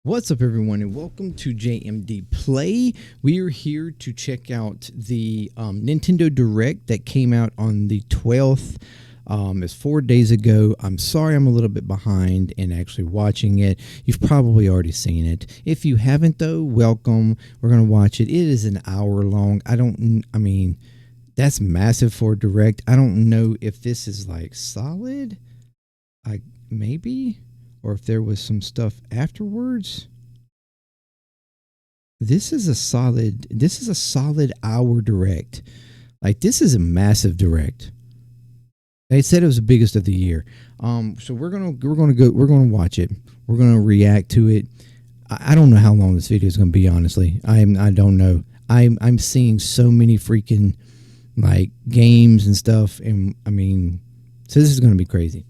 What's up, everyone, and welcome to JMD Play. We are here to check out the Nintendo Direct that came out on the 12th. It's 4 days ago. I'm sorry I'm a little bit behind in actually watching it. You've probably already seen it. If you haven't, though, welcome. We're going to watch it. It is an hour long. I mean, that's massive for a Direct. I don't know if this is like solid. Maybe. Or if there was some stuff afterwards. This is a solid hour Direct. Like, this is a massive Direct. They said it was the biggest of the year. So we're gonna watch it. We're gonna react to it. I don't know how long this video is gonna be, honestly. I don't know. I'm seeing so many freaking like games and stuff, and I mean, so this is gonna be crazy.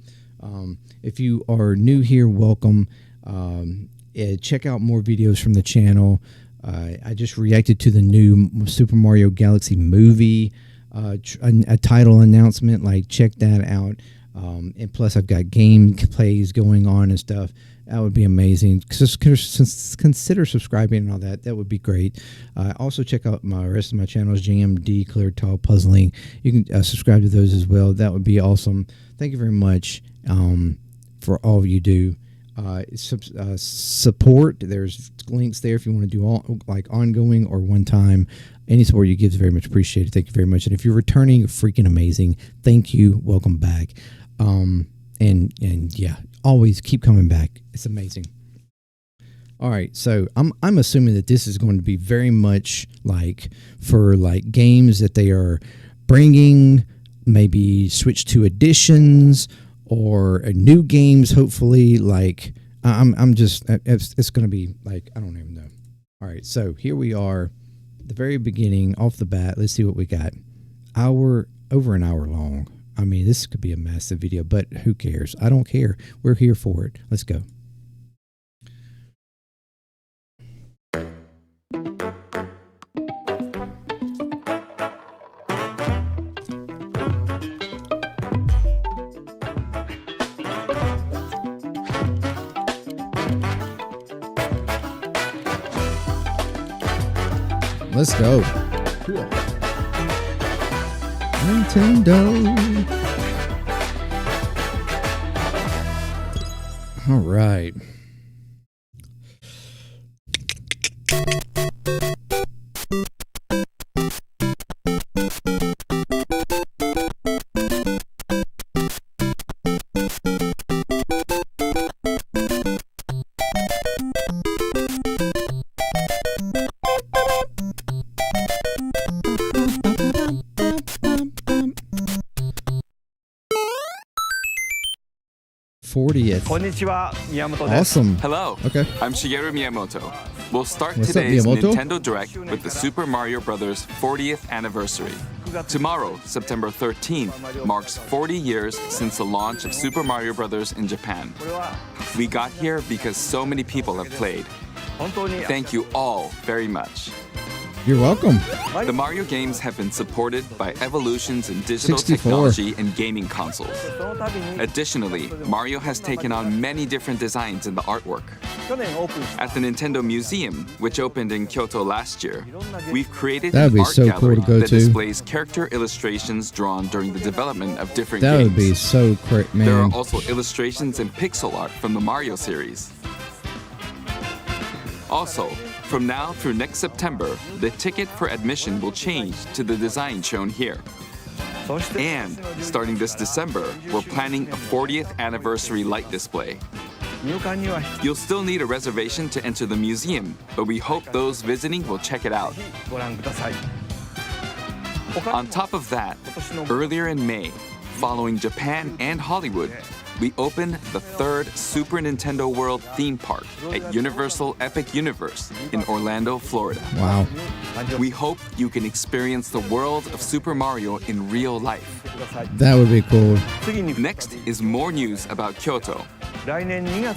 If you are new here, welcome. Check out more videos from the channel. I just reacted to the new Super Mario Galaxy movie, a title announcement. Like, check that out. And plus, I've got game plays going on and stuff. That would be amazing. Consider subscribing and all that. That would be great. Also, check out my rest of my channels, JMD Puzzling. You can subscribe to those as well. That would be awesome. Thank you very much for all you do. Support. There's links there if you want to do all like ongoing or one time. Any support you give is very much appreciated. Thank you very much. And if you're returning, you're freaking amazing. Thank you. Welcome back. And yeah, always keep coming back. It's amazing. All right, so I'm assuming that this is going to be very much like for like games that they are bringing, maybe Switch 2 editions or new games. Hopefully, like I'm just it's going to be like, I don't even know. All right, so here we are. The very beginning, off the bat, let's see what we got. Over an hour long. I mean, this could be a massive video, but who cares? I don't care. We're here for it. Let's go. Let's go. Cool. Nintendo. All right. Awesome. Hello. Okay. I'm Shigeru Miyamoto. We'll start What's up, today's Miyamoto? Nintendo Direct with the Super Mario Bros. 40th anniversary. Tomorrow, September 13th, marks 40 years since the launch of Super Mario Bros. In Japan. We got here because so many people have played. Thank you all very much. You're welcome. The Mario games have been supported by evolutions in digital 64. technology and gaming consoles. Additionally, Mario has taken on many different designs in the artwork. At the Nintendo Museum, which opened in Kyoto last year, we've created an art gallery that displays character illustrations drawn during the development of different games. That would be so great, man. There are also illustrations and pixel art from the Mario series. Also, from now through next September, the ticket for admission will change to the design shown here. And starting this December, we're planning a 40th anniversary light display. You'll still need a reservation to enter the museum, but we hope those visiting will check it out. On top of that, earlier in May, following Japan and Hollywood, we opened the third Super Nintendo World theme park at Universal Epic Universe in Orlando, Florida. Wow. We hope you can experience the world of Super Mario in real life. That would be cool. Next is more news about Kyoto.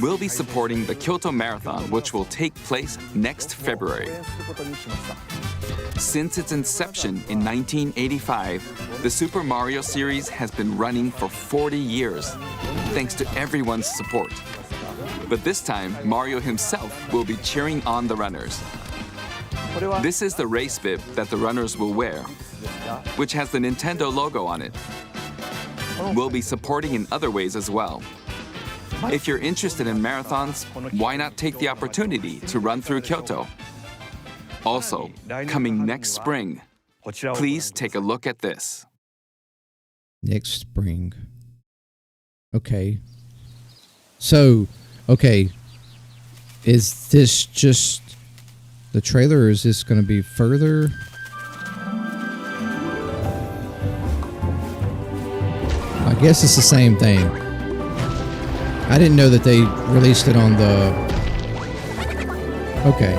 We'll be supporting the Kyoto Marathon, which will take place next February. Since its inception in 1985, the Super Mario series has been running for 40 years, thanks to everyone's support. But this time, Mario himself will be cheering on the runners. This is the race bib that the runners will wear, which has the Nintendo logo on it. We'll be supporting in other ways as well. If you're interested in marathons, why not take the opportunity to run through Kyoto? Also, coming next spring, please take a look at this. Next spring. Okay. So, okay. Is this just the trailer, or is this going to be further? I guess it's the same thing. I didn't know that they released it on the... Okay.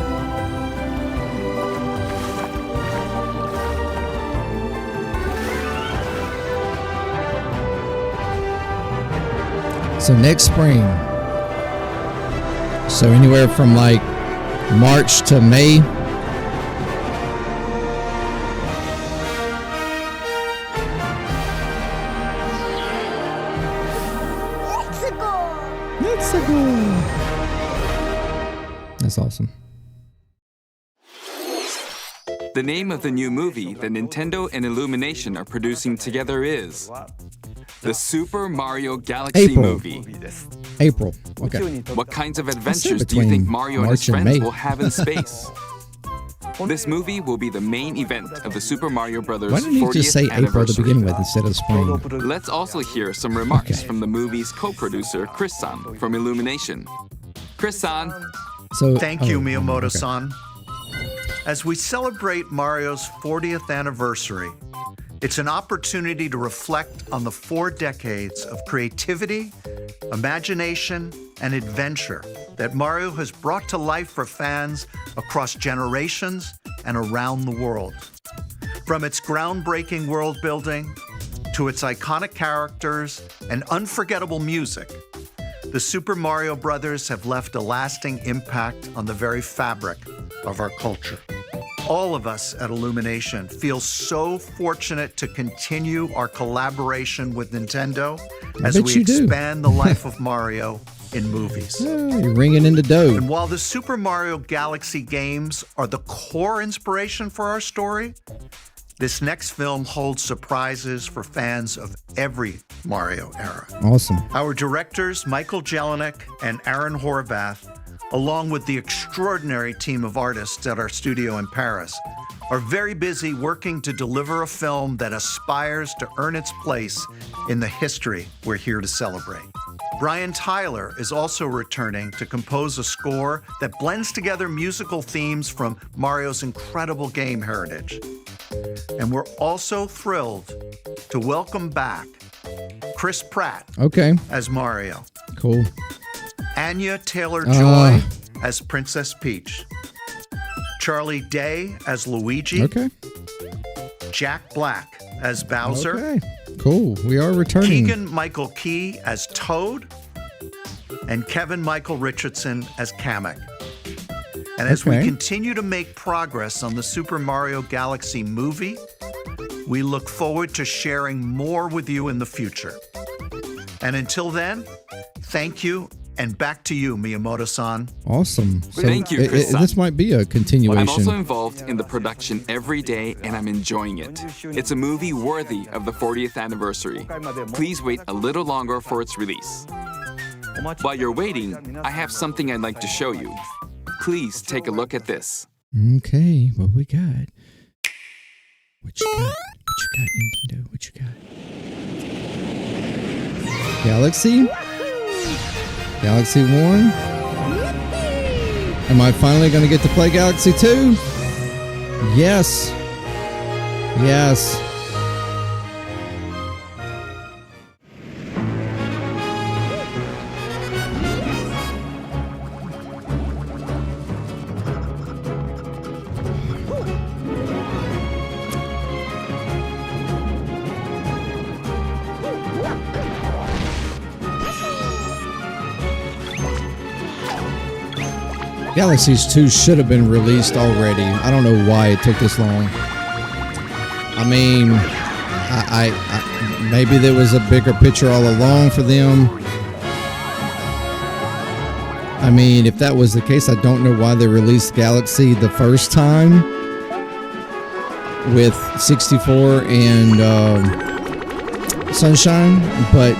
So next spring. So anywhere from like March to May. That's awesome. The name of the new movie that Nintendo and Illumination are producing together is the Super Mario Galaxy movie. April. Okay. What kinds of adventures do you think Mario and his friends will have in space? This movie will be the main event of the Super Mario Brothers 40th Why didn't you just say April to begin with instead of spring? Let's also hear some remarks from the movie's co-producer, Chris-san, from Illumination. Chris-san. So, Thank you, Miyamoto-san. As we celebrate Mario's 40th anniversary, it's an opportunity to reflect on the 4 decades of creativity, imagination, and adventure that Mario has brought to life for fans across generations and around the world. From its groundbreaking world building to its iconic characters and unforgettable music, the Super Mario Brothers have left a lasting impact on the very fabric of our culture. All of us at Illumination feel so fortunate to continue our collaboration with Nintendo as we expand the life of Mario in movies. You're ringing in the dough. And while the Super Mario Galaxy games are the core inspiration for our story, this next film holds surprises for fans of every Mario era. Awesome. Our directors, Michael Jelinek and Aaron Horvath, along with the extraordinary team of artists at our studio in Paris, are very busy working to deliver a film that aspires to earn its place in the history we're here to celebrate. Brian Tyler is also returning to compose a score that blends together musical themes from Mario's incredible game heritage. And we're also thrilled to welcome back Chris Pratt as Mario. Cool. Anya Taylor-Joy as Princess Peach. Charlie Day as Luigi. Jack Black as Bowser. Cool. We are returning. Keegan-Michael Key as Toad. And Kevin-Michael Richardson as Kamek. And as we continue to make progress on the Super Mario Galaxy movie, we look forward to sharing more with you in the future. And until then, thank you. And back to you, Miyamoto-san. Awesome. So Thank you, Chris-san. This might be a continuation. I'm also involved in the production every day, and I'm enjoying it. It's a movie worthy of the 40th anniversary. Please wait a little longer for its release. While you're waiting, I have something I'd like to show you. Please take a look at this. Okay, what we got? What you got? What you got, Nintendo? What you got? Galaxy? Galaxy 1? Am I finally going to get to play Galaxy 2? Yes. Yes. Galaxies 2 should have been released already. I don't know why it took this long. I mean, I maybe there was a bigger picture all along for them. I mean, if that was the case, I don't know why they released Galaxy the first time with 64 and Sunshine, but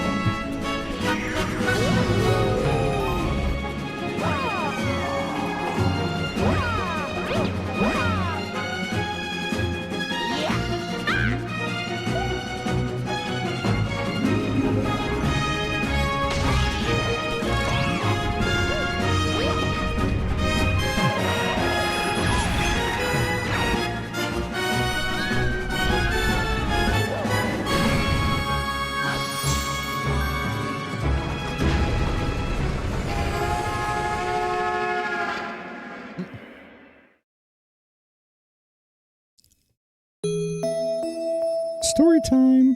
story time.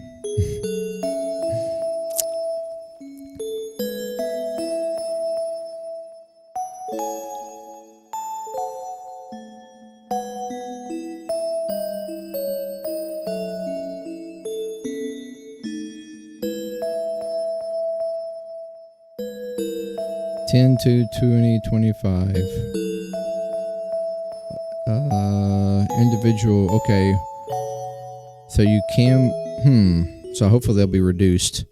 Ten to 2025. Individual. Okay. So you can. So hopefully they'll be reduced.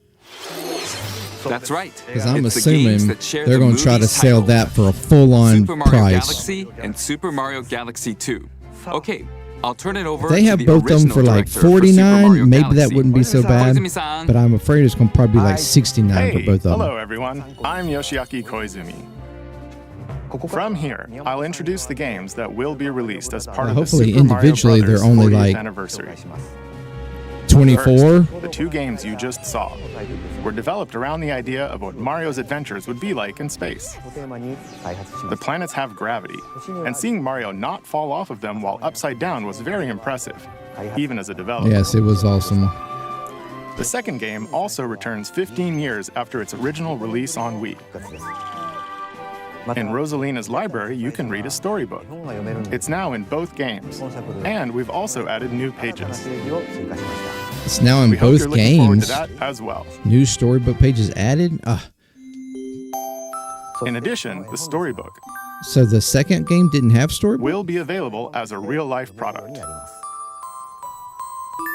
That's right. Because I'm It's the games assuming that share they're the going to try to movie's sell titles. that for a full-on Super Mario price. Galaxy and Super Mario Galaxy 2. Okay, I'll turn it over If they to have the both of them original for like director for Super Mario 49, maybe that Galaxy. wouldn't be so bad. Koizumi-san. But I'm afraid it's going to probably be like 69 for both of them. Hello everyone, I'm Yoshiaki Koizumi. From here, I'll introduce the games that will be released as part of the hopefully Super Mario individually Brothers they're only 40th like anniversary. 24. First, the two games you just saw were developed around the idea of what Mario's adventures would be like in space. The planets have gravity, and seeing Mario not fall off of them while upside down was very impressive, even as a developer. Yes, it was awesome. The second game also returns 15 years after its original release on Wii. In Rosalina's library, you can read a storybook. It's now in both games, and we've also added new pages. It's now in We hope both you're looking forward to games. that as well. New storybook pages added. In addition, the storybook So the second game didn't have storybook? will be available as a real-life product.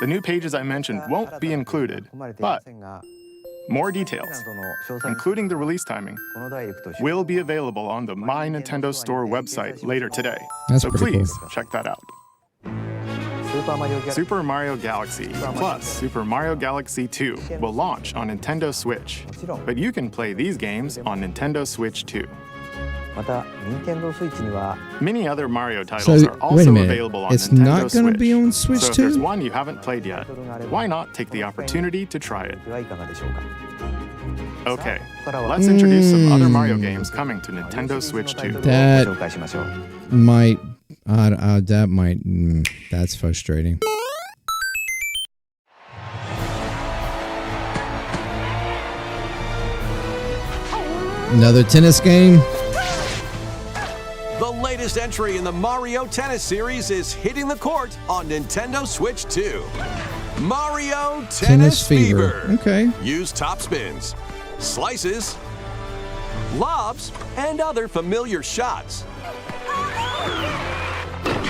The new pages I mentioned won't be included, but more details, including the release timing, will be available on the My Nintendo Store website later today. That's So pretty please cool. check that out. Super Mario Galaxy plus Super Mario Galaxy 2 will launch on Nintendo Switch, but you can play these games on Nintendo Switch too. Many other Mario titles So, are wait also a minute. available on It's Nintendo not going to be on Switch So if there's too? one you haven't played yet, why not take the opportunity to try it? Okay, let's introduce some other Mario games coming to Nintendo Switch 2. That might. That's frustrating. Another tennis game. The latest entry in the Mario Tennis series is hitting the court on Nintendo Switch 2. Mario Tennis Fever. Okay. Use top spins, slices, lobs, and other familiar shots.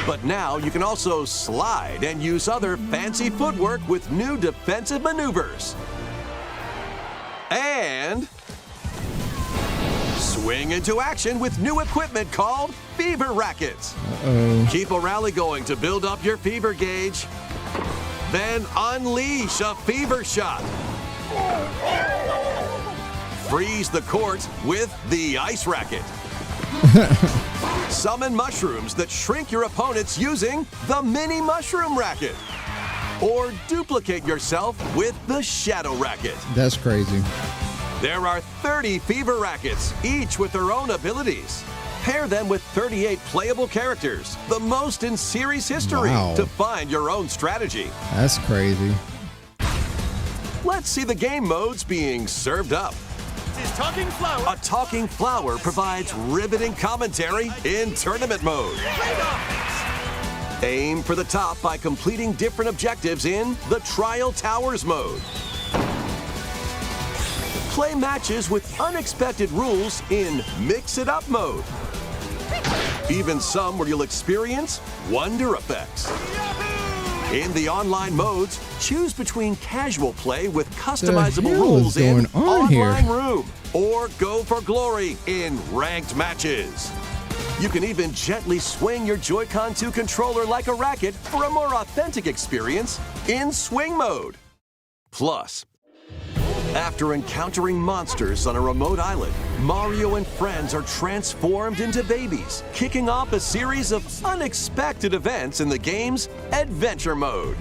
But now you can also slide and use other fancy footwork with new defensive maneuvers. And swing into action with new equipment called Fever Rackets. Uh-oh. Keep a rally going to build up your fever gauge. Then unleash a fever shot. Freeze the court with the ice racket. Summon mushrooms that shrink your opponents using the mini mushroom racket. Or duplicate yourself with the shadow racket. That's crazy. There are 30 fever rackets, each with their own abilities. Pair them with 38 playable characters, the most in series history, Wow. to find your own strategy. That's crazy. Let's see the game modes being served up. A talking flower provides riveting commentary in tournament mode. Aim for the top by completing different objectives in the Trial Towers mode. Play matches with unexpected rules in Mix It Up mode. Even some where you'll experience wonder effects. In the online modes, choose between casual play with customizable rules in Online Room or Go for Glory in ranked matches. You can even gently swing your Joy-Con 2 controller like a racket for a more authentic experience in Swing mode. Plus, after encountering monsters on a remote island, Mario and friends are transformed into babies, kicking off a series of unexpected events in the game's Adventure mode.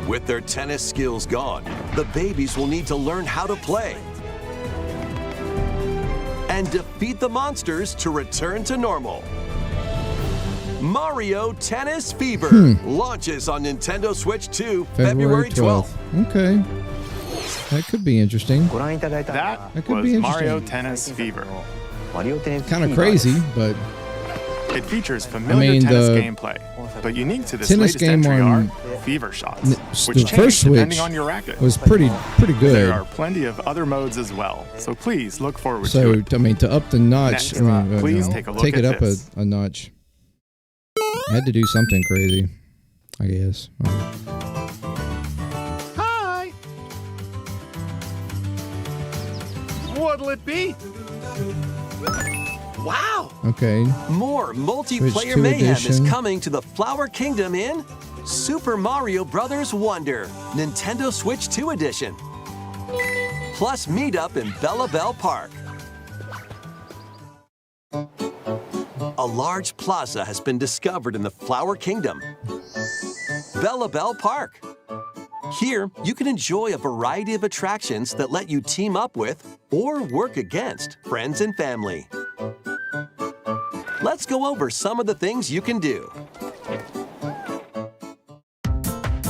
With their tennis skills gone, the babies will need to learn how to play and defeat the monsters to return to normal. Mario Tennis Fever launches on Nintendo Switch 2 February 12th. Okay. That could be interesting. That could was be interesting. Mario Tennis Fever. Kind of crazy, but It features familiar tennis gameplay, but unique to this tennis latest game entry on are Fever Shots, the which first change depending Switch on your racket. was pretty good. There are plenty of other modes as well, so please look forward to it. So, I mean, to up the notch, Next, please take a look take it at up this. a notch. I had to do something crazy, I guess. Hi! What'll it be? Wow! Okay. More Switch multiplayer 2 mayhem edition. is coming to the Flower Kingdom in Super Mario Bros. Wonder, Nintendo Switch 2 Edition. Plus meetup in Bella Bell Park. A large plaza has been discovered in the Flower Kingdom, Bella Bell Park. Here, you can enjoy a variety of attractions that let you team up with or work against friends and family. Let's go over some of the things you can do.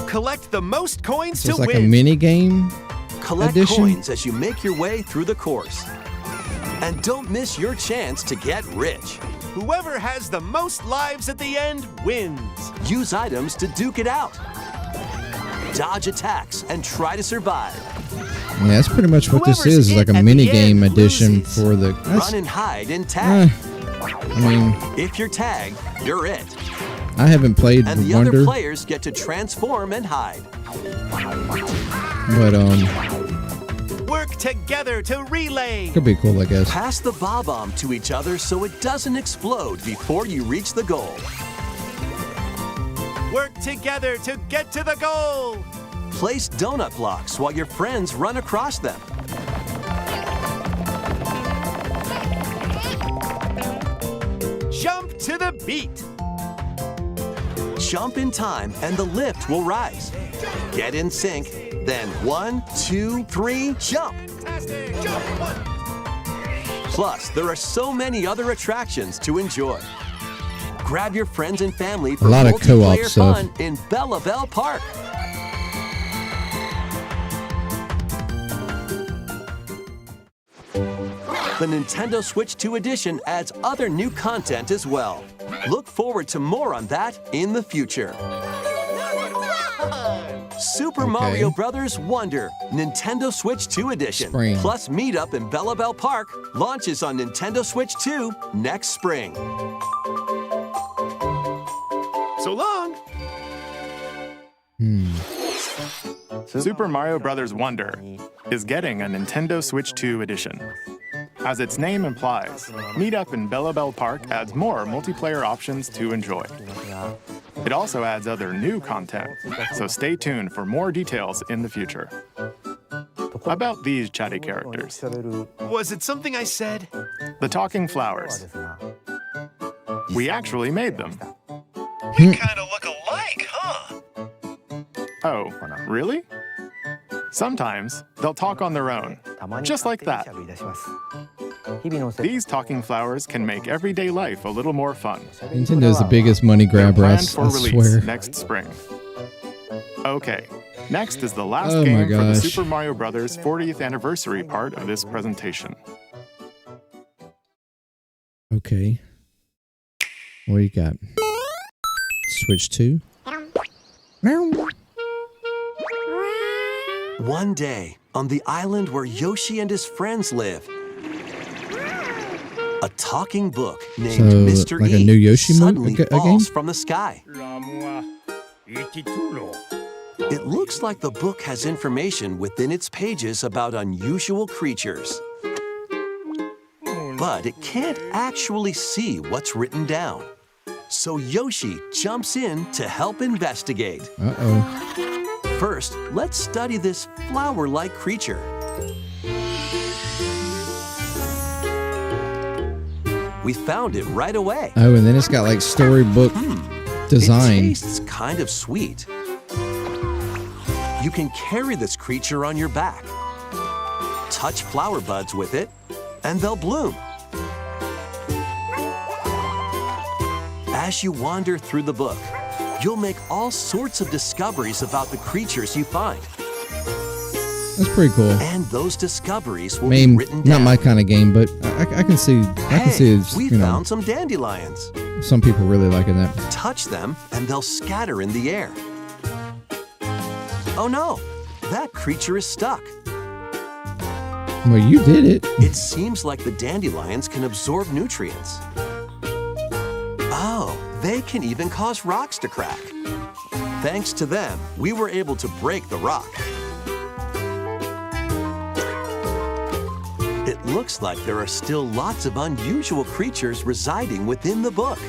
Collect the most coins So to it's like win. a mini game. Collect Edition? coins as you make your way through the course. And don't miss your chance to get rich. Whoever has the most lives at the end wins. Use items to duke it out. Dodge attacks and try to survive. Yeah, that's pretty much what this Whoever's is. Like in a at mini the game end edition loses. for the. Run and hide and tag. I mean, If you're tagged, you're it. I haven't played And the Wonder, other players get to transform and hide. but Work together to relay. could be cool, I guess. Pass the bob-omb to each other so it doesn't explode before you reach the goal. Work together to get to the goal. Place donut blocks while your friends run across them. Jump to the beat. Jump in time and the lift will rise. Get in sync, then 1, 2, 3, jump! Plus, there are so many other attractions to enjoy. Grab your friends and family for lot of co-op multiplayer stuff. fun in Bella Bell Park. The Nintendo Switch 2 Edition adds other new content as well. Look forward to more on that in the future. Super Mario Bros. Wonder, Nintendo Switch 2 Edition, Spring. plus meetup in Bella Bell Park, launches on Nintendo Switch 2 next spring. So long. Super Mario Bros. Wonder is getting a Nintendo Switch 2 edition. As its name implies, Meetup in Bella Bell Park adds more multiplayer options to enjoy. It also adds other new content, so stay tuned for more details in the future. About these chatty characters, Was it something I said? the talking flowers. We actually made them. We kind of look alike, huh? Oh, really? Sometimes they'll talk on their own, just like that. These talking flowers can make everyday life a little more fun. Nintendo's the biggest money They're grabber, I planned for release swear. next spring. Okay, next is the last Oh my game for the gosh. Super Mario Bros. 40th anniversary part of this presentation. Okay. What do you got? Switch 2? One day, on the island where Yoshi and his friends live, a talking book named Mr. like E a new Yoshi suddenly game? falls from the sky. It looks like the book has information within its pages about unusual creatures. But it can't actually see what's written down. So Yoshi jumps in to help investigate. Uh-oh. First, let's study this flower-like creature. We found it right away. Oh, and then it's got like storybook design. It tastes kind of sweet. You can carry this creature on your back. Touch flower buds with it, and they'll bloom. As you wander through the book, you'll make all sorts of discoveries about the creatures you find. That's pretty cool. And those discoveries will I mean, be written not down. my kind of game, but I can see. I can see. It's, we you know, found some dandelions. some people really liking that. Touch them, and they'll scatter in the air. Oh no, that creature is stuck. Well, you did it. It seems like the dandelions can absorb nutrients. Oh, they can even cause rocks to crack. Thanks to them, we were able to break the rock. It looks like there are still lots of unusual creatures residing within the book.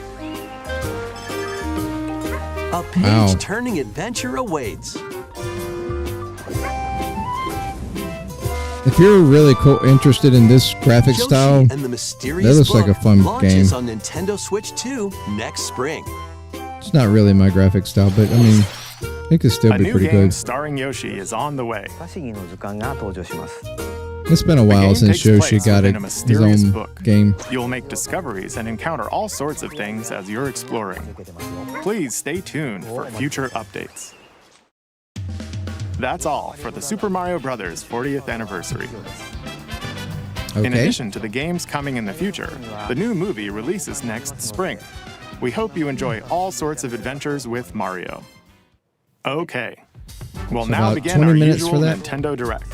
A page-turning adventure awaits. If you're really interested in this graphic Yoshi style, and the Mysterious that looks like Book a fun launches game. on Nintendo Switch 2 next spring. It's not really my graphic style, but I mean, it could still A be new pretty game good. starring Yoshi is on the way. It's been a The while game since takes Yoshi place got within a his mysterious own book. game. You'll make discoveries and encounter all sorts of things as you're exploring. Please stay tuned for future updates. That's all for the Super Mario Bros. 40th anniversary. In Okay. addition to the games coming in the future, the new movie releases next spring. We hope you enjoy all sorts of adventures with Mario. Okay, we'll So now about begin 20 our minutes usual for that? Nintendo Direct.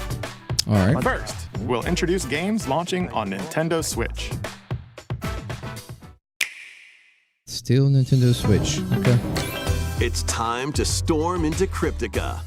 All right. First, we'll introduce games launching on Nintendo Switch. Still Nintendo Switch. Okay. It's time to storm into Cryptica.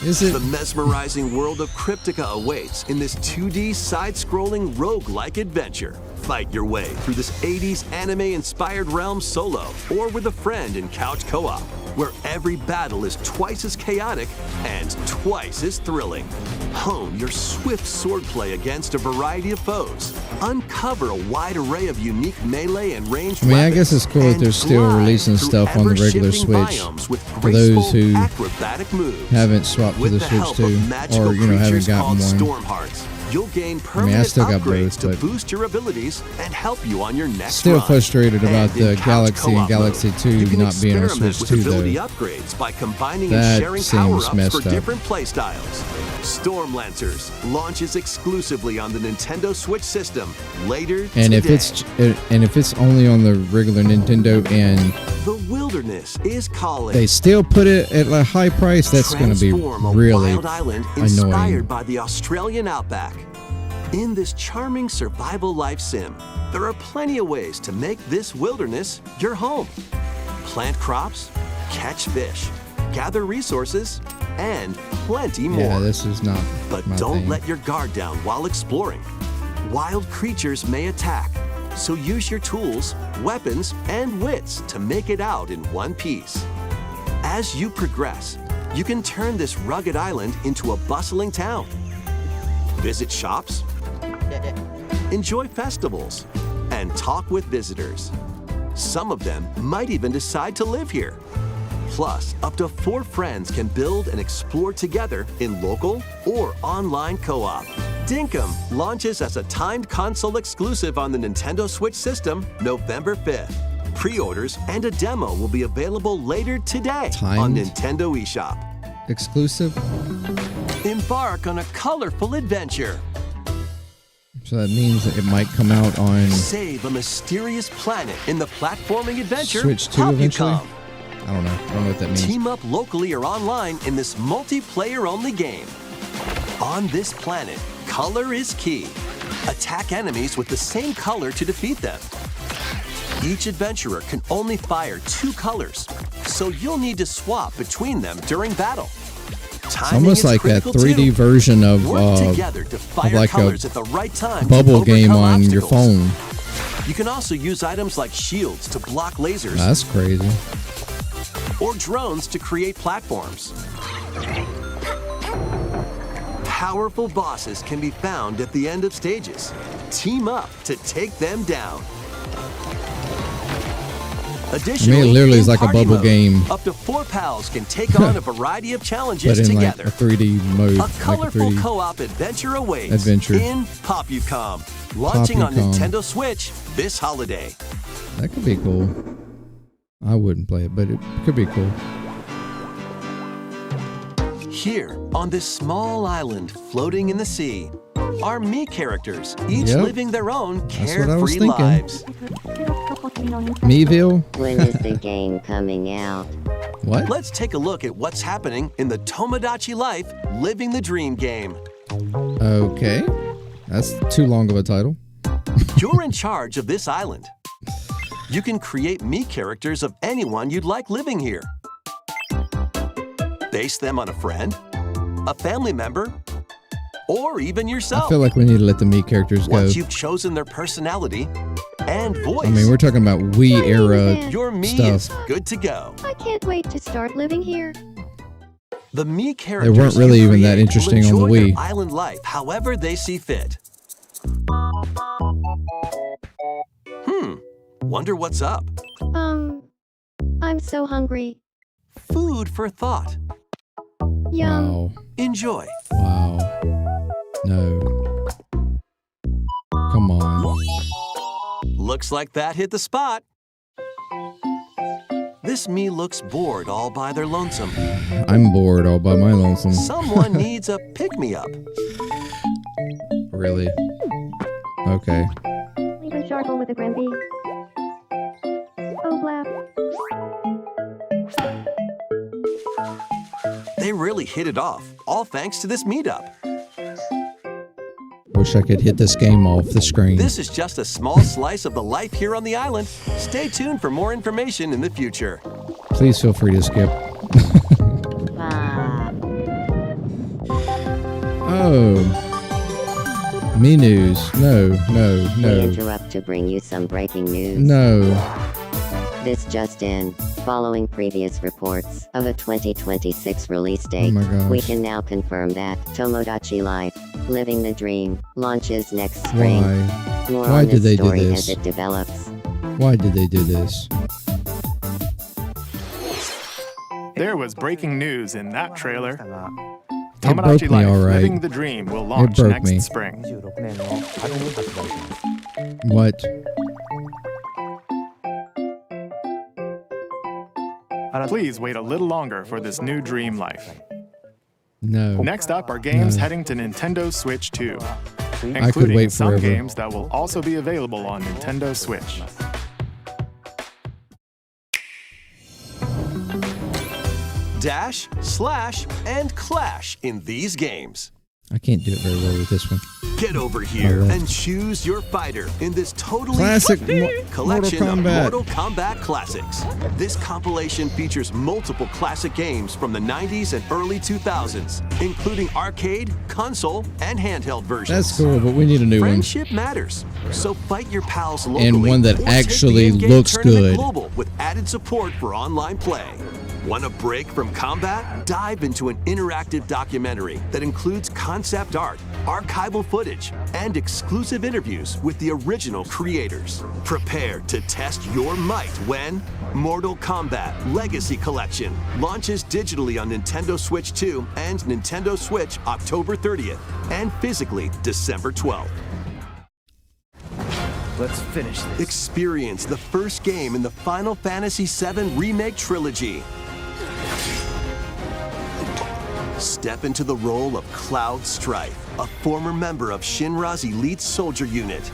Is it? The mesmerizing world of Cryptica awaits in this 2D side-scrolling roguelike adventure. Fight your way through this 80s anime-inspired realm solo or with a friend in couch co-op, where every battle is twice as chaotic and twice as thrilling. Hone your swift swordplay against a variety of foes. Uncover a wide array of unique melee and ranged I mean, I weapons, guess it's cool that and they're still glide releasing through stuff on the regular ever-shifting Switch biomes with for those graceful, who acrobatic moves. haven't swapped to With the the Switch help 2 of magical or, you know, haven't creatures gotten called one. Storm Hearts, you'll gain I permanent still got upgrades both, to but boost your abilities and help you on your next Still run. frustrated about And in the couch Galaxy and co-op Galaxy mode, 2 you can not being on experiment Switch with 2 ability though. upgrades by combining That and sharing seems power-ups messed for up. different playstyles. Storm Lancers launches exclusively on the Nintendo Switch system later And today. if it's only on the regular Nintendo and The wilderness is calling. they still put it at a high price, that's going to be Transform a really wild island inspired annoying. by the Australian outback. In this charming survival life sim, there are plenty of ways to make this wilderness your home. Plant crops, catch fish, gather resources, and plenty more. Yeah, this is not But my don't thing. let your guard down while exploring. Wild creatures may attack, so use your tools, weapons, and wits to make it out in one piece. As you progress, you can turn this rugged island into a bustling town. Visit shops, enjoy festivals, and talk with visitors. Some of them might even decide to live here. Plus, up to 4 friends can build and explore together in local or online co-op. Dinkum launches as a timed console exclusive on the Nintendo Switch system November 5th. Pre-orders and a demo will be available later today on Timed? Nintendo eShop. exclusive. Embark on a colorful adventure. So that means that it might come out on Save a mysterious planet in the platforming adventure Switch 2 Help You eventually? Come. I don't know. I don't know what that means. Team up locally or online in this multiplayer-only game. On this planet, color is key. Attack enemies with the same color to defeat them. Each adventurer can only fire 2 colors, so you'll need to swap between them during battle. It's almost like a 3D version of like colors at the right time bubble game on your phone. You can also use items like shields to block lasers. That's crazy. Or drones to create platforms. Powerful bosses can be found at the end of stages. Team up to take them down. Additionally, it literally is like a party bubble mode, game. Up to 4 pals can take on a variety of challenges but in together. like a 3D mode. A colorful like a 3D co-op adventure awaits adventure. in Popucom, launching on Popucom. Nintendo Switch this holiday. That could be cool. I wouldn't play it, but it could be cool. Here, on this small island floating in the sea, are me characters, each Yep. living their own That's what I was carefree thinking. lives. Meville? When is the game coming out? What? Let's take a look at what's happening in the Tomodachi Life Living the Dream game. Okay. That's too long of a title. You're in charge of this island. You can create me characters of anyone you'd like living here. Base them on a friend, a family member, or even yourself. I feel like we need to let the Mii characters go. Once you've chosen their personality and voice, I mean, we're talking about Wii era your me stuff. is good to go. I can't wait to start living here. The me characters weren't really you even that create interesting will on the enjoy Wii. their island life however they see fit. Wonder what's up? I'm so hungry. Food for thought. Yum. Wow. Enjoy. Wow. No. Come on. Looks like that hit the spot. This me looks bored all by their lonesome. I'm bored all by my lonesome. Someone needs a pick-me-up. Really? Okay. Even sharper with a Granby. Oh, blap. They really hit it off, all thanks to this meetup. Wish I could hit this game off the screen. This is just a small slice of the life here on the island. Stay tuned for more information in the future. Please feel free to skip. Oh. Me news. No, no, We no. interrupt to bring you some breaking news. No. This just in. Following previous reports of a 2026 release date, Oh my gosh. we can now confirm that Tomodachi Life, Living the Dream, launches next spring. Why? More Why on did this they do story this? as it develops. Why did they do this? There was breaking news in that trailer. It broke Tomodachi me Life all right. Living the Dream will launch broke next me. spring. What? Please wait a little longer for this new Dream Life. No. Next up are games No. heading to Nintendo Switch 2, I could including wait some forever. games that will also be available on Nintendo Switch. Dash, slash, and clash in these games. I can't do it very well with this one. Get over here left. and choose your fighter in this totally Classic collection Mortal of Kombat. Mortal Kombat classics. This compilation features multiple classic games from the 90s and early 2000s, including arcade, console, and handheld versions. That's cool, but we need a new one. Friendship matters, so fight your pals locally And one that or take actually the in-game looks tournament good. global with added support for online play. Want a break from combat? Dive into an interactive documentary that includes concept art, archival footage, and exclusive interviews with the original creators. Prepare to test your might when Mortal Kombat Legacy Collection launches digitally on Nintendo Switch 2 and Nintendo Switch October 30th and physically December 12th. Let's finish this. Experience the first game in the Final Fantasy VII Remake Trilogy. Step into the role of Cloud Strife, a former member of Shinra's elite soldier unit.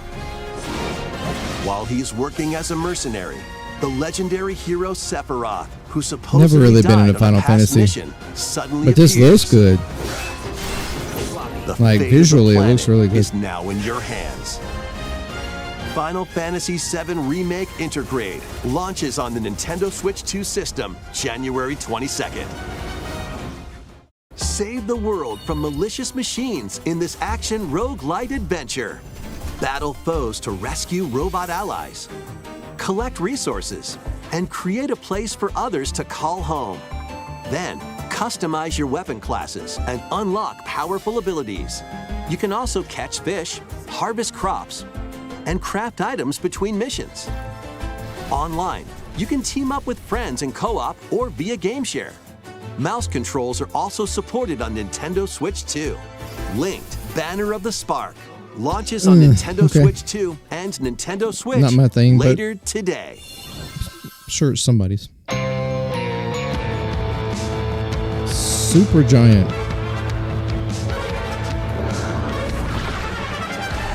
While he's working as a mercenary, the legendary hero Sephiroth, who supposedly Never really been died in a on Final past Fantasy. mission, suddenly But this appears. looks good. The Like, fate of the visually, it planet looks really good. is now in your hands. Final Fantasy VII Remake Intergrade launches on the Nintendo Switch 2 system January 22nd. Save the world from malicious machines in this action roguelite adventure. Battle foes to rescue robot allies. Collect resources and create a place for others to call home. Then, customize your weapon classes and unlock powerful abilities. You can also catch fish, harvest crops, and craft items between missions. Online, you can team up with friends in co-op or via game share. Mouse controls are also supported on Nintendo Switch 2. Linked Banner of the Spark launches on Nintendo okay. Switch 2 and Nintendo Switch Not my thing, but- later today. Sure, it's somebody's. Super Giant.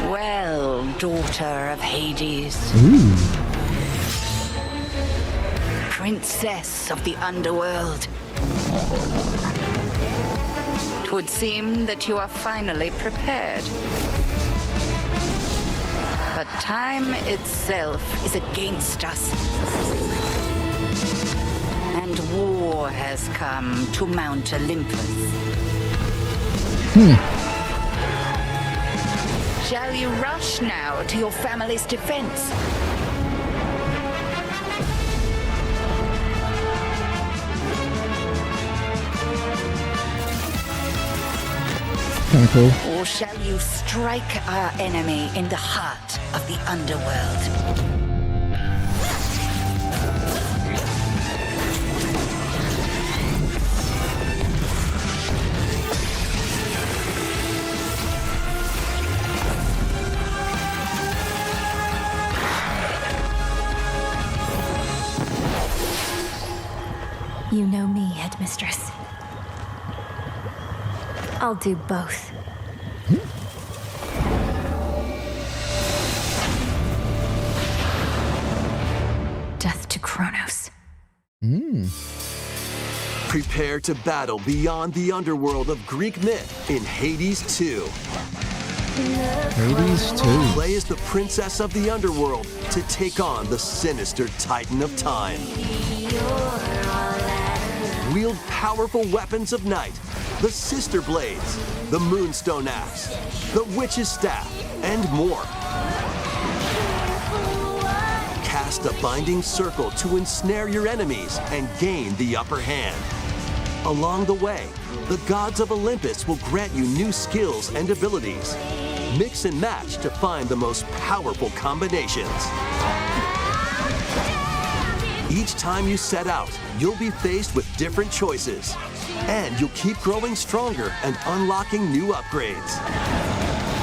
Well, daughter of Hades, Ooh. princess of the underworld. It would seem that you are finally prepared. But time itself is against us. And war has come to Mount Olympus. Shall you rush now to your family's defense? Kind of cool. Or shall you strike our enemy in the heart of the underworld? You know me, Headmistress. I'll do both. Death to Kronos. Prepare to battle beyond the underworld of Greek myth in Hades 2. Hades 2. Play as the princess of the underworld to take on the sinister titan of time. Wield powerful weapons of night, the Sister Blades, the Moonstone Axe, the Witch's Staff, and more. Cast a binding circle to ensnare your enemies and gain the upper hand. Along the way, the gods of Olympus will grant you new skills and abilities. Mix and match to find the most powerful combinations. Each time you set out, you'll be faced with different choices. And you'll keep growing stronger and unlocking new upgrades.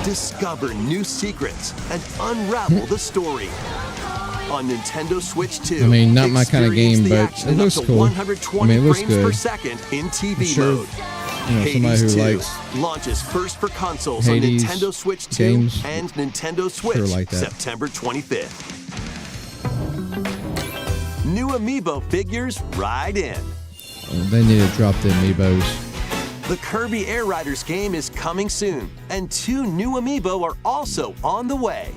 Discover new secrets and unravel the story. On Nintendo Switch 2, I mean, not my kind of game, experience the but action it in looks up to cool. 120 I mean, it looks frames per good. second in TV sure, mode. You know, somebody Hades who 2 likes launches first for consoles Hades on Nintendo Switch 2 games, and Nintendo Switch like that. September 25th. New Amiibo figures ride in. They need to drop the amiibos. The Kirby Air Riders game is coming soon, and 2 new Amiibo are also on the way.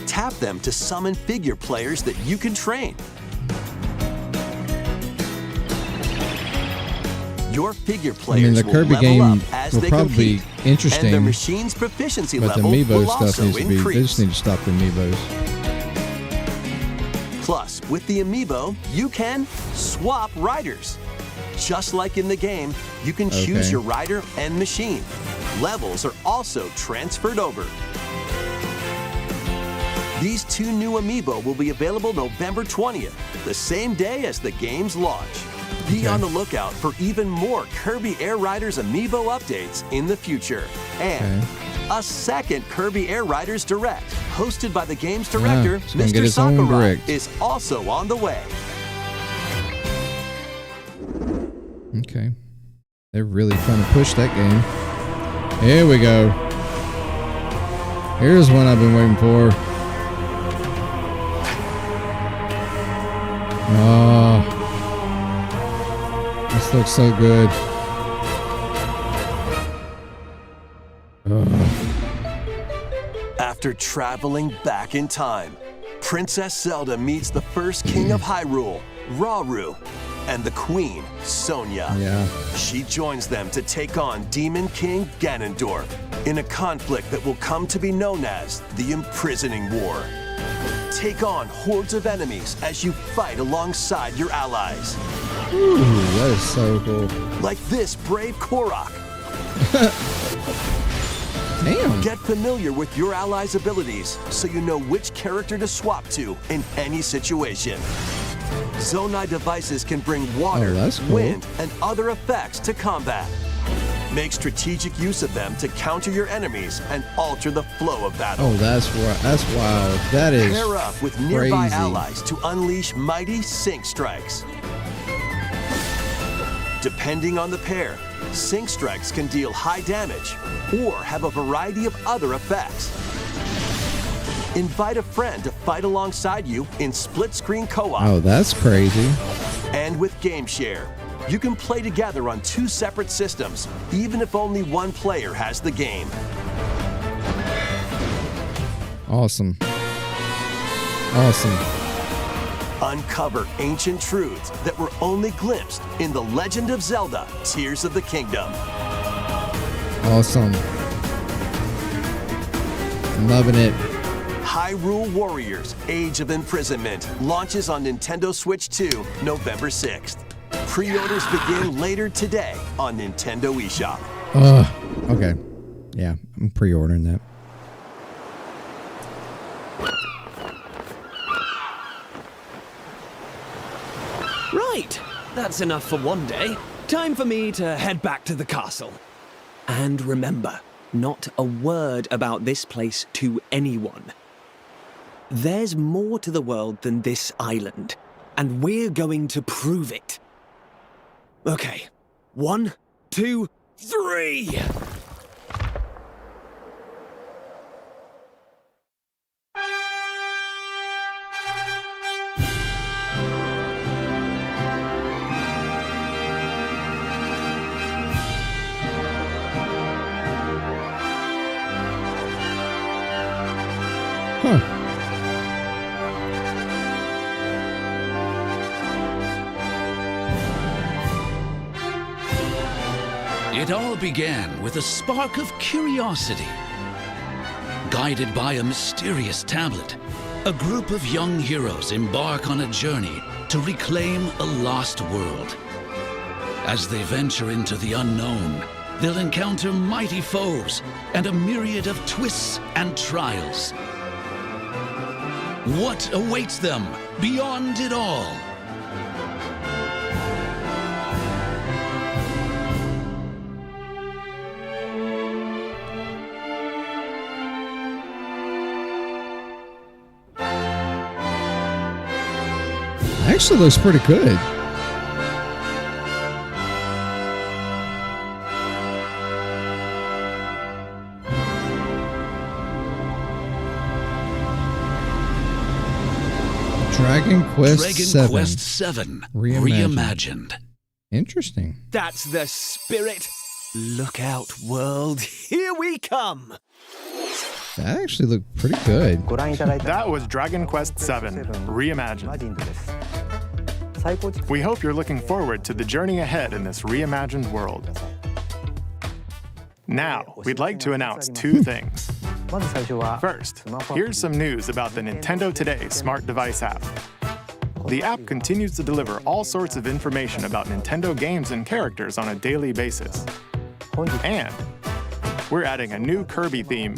Tap them to summon figure players that you can train. Your figure players the will Kirby level game up as will they probably be compete, interesting, and their machine's proficiency But the level amiibo will stuff also needs to be. They increase. just need to stop the amiibos. Plus, with the Amiibo, you can swap riders. Just like in the game, you can choose Okay. your rider and machine. Levels are also transferred over. These 2 new Amiibo will be available November 20th, the same day as the game's launch. Be on the lookout for even more Kirby Air Riders Amiibo updates in the future. And a second Kirby Air Riders Direct, hosted by the game's director, it's gonna get Mr. its own Sakurai, Direct. is also on the way. Okay. They're really trying to push that game. Here we go. Here's one I've been waiting for. Oh, this looks so good. After traveling back in time, Princess Zelda meets the first king of Hyrule, Rauru, and the queen, Sonia. Yeah. She joins them to take on Demon King Ganondorf in a conflict that will come to be known as the Imprisoning War. Take on hordes of enemies as you fight alongside your allies. Ooh, that is so cool. Like this brave Korok. Damn. Get familiar with your allies' abilities so you know which character to swap to in any situation. Zonai devices can bring water, that's cool. wind, and other effects to combat. Make strategic use of them to counter your enemies and alter the flow of battle. Oh, that's wild. That is Pair up with nearby crazy. allies to unleash mighty sync strikes. Depending on the pair, sync strikes can deal high damage or have a variety of other effects. Invite a friend to fight alongside you in split-screen co-op. Oh, that's crazy. And with Game Share, you can play together on 2 separate systems, even if only one player has the game. Awesome. Awesome. Uncover ancient truths that were only glimpsed in The Legend of Zelda: Tears of the Kingdom. Awesome. Loving it. Hyrule Warriors: Age of Imprisonment launches on Nintendo Switch 2 November 6th. Pre-orders begin later today on Nintendo eShop. Okay. Yeah, I'm pre-ordering that. Right, that's enough for one day. Time for me to head back to the castle. And remember, not a word about this place to anyone. There's more to the world than this island, and we're going to prove it. Okay, 1, 2, 3! Huh. It all began with a spark of curiosity. Guided by a mysterious tablet, a group of young heroes embark on a journey to reclaim a lost world. As they venture into the unknown, they'll encounter mighty foes and a myriad of twists and trials. What awaits them beyond it all? Actually looks pretty good. Dragon Quest 7 Reimagined. Interesting. That's the spirit. Look out, world. Here we come. That actually looked pretty good. That was Dragon Quest 7 Reimagined. We hope you're looking forward to the journey ahead in this reimagined world. Now, we'd like to announce 2 things. First, here's some news about the Nintendo Today smart device app. The app continues to deliver all sorts of information about Nintendo games and characters on a daily basis. And we're adding a new Kirby theme.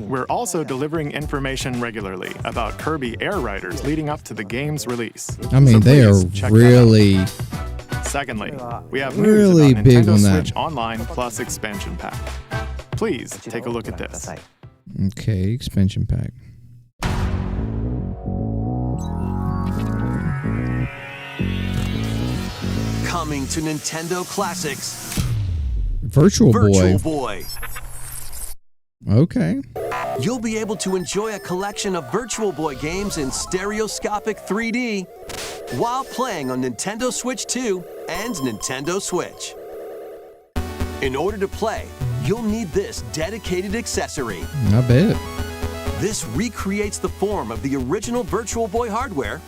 We're also delivering information regularly about Kirby Air Riders leading up to the game's release. I mean, they are really... Secondly, we have really news about big Nintendo on that. Switch Online Plus expansion pack. Please take a look at this. Okay, expansion pack. Coming to Nintendo Classics, Virtual Virtual Boy. Boy. Okay. You'll be able to enjoy a collection of Virtual Boy games in stereoscopic 3D while playing on Nintendo Switch 2 and Nintendo Switch. In order to play, you'll need this dedicated accessory. I bet. This recreates the form of the original Virtual Boy hardware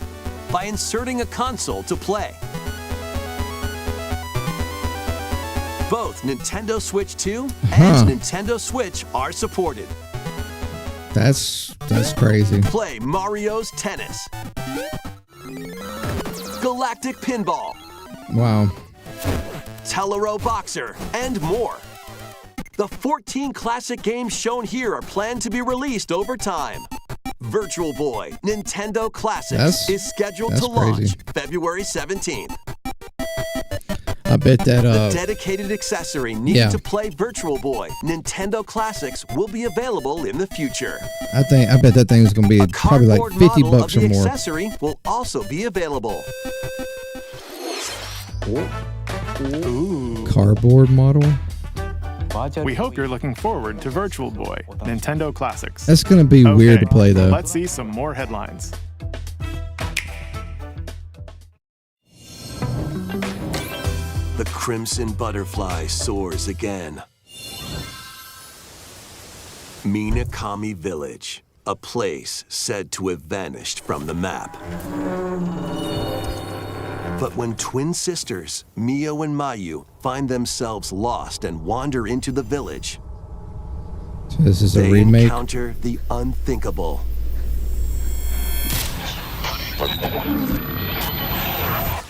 by inserting a console to play. Both Nintendo Switch 2 and Nintendo Switch are supported. That's crazy. Play Mario's Tennis, Galactic Pinball, Wow. Tellero Boxer, and more. The 14 classic games shown here are planned to be released over time. Virtual Boy Nintendo Classics is scheduled to launch February 17th. I bet that the dedicated accessory needed to play Virtual Boy Nintendo Classics will be available in the future. I bet that thing is going to be probably like $50 or more. The accessory will also be available. Ooh. Cardboard model. We hope you're looking forward to Virtual Boy Nintendo Classics. That's going to be weird to play, though. Let's see some more headlines. The Crimson Butterfly soars again. Minakami Village, a place said to have vanished from the map. But when twin sisters, Mio and Mayu, find themselves lost and wander into the village, so this is a they remake. Encounter the unthinkable.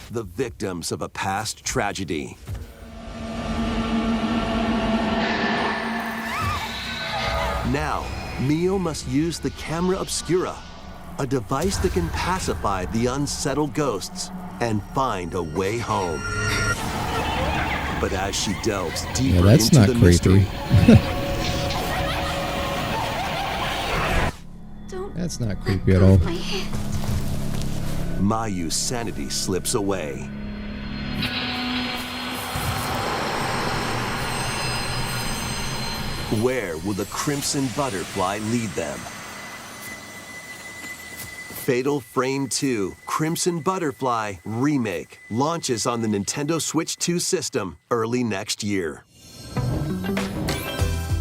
The victims of a past tragedy. Now, Mio must use the camera obscura, a device that can pacify the unsettled ghosts and find a way home. But as she delves deeper into the mystery, that's not creepy at all. Mayu's sanity slips away. Where will the Crimson Butterfly lead them? Fatal Frame 2 Crimson Butterfly Remake launches on the Nintendo Switch 2 system early next year.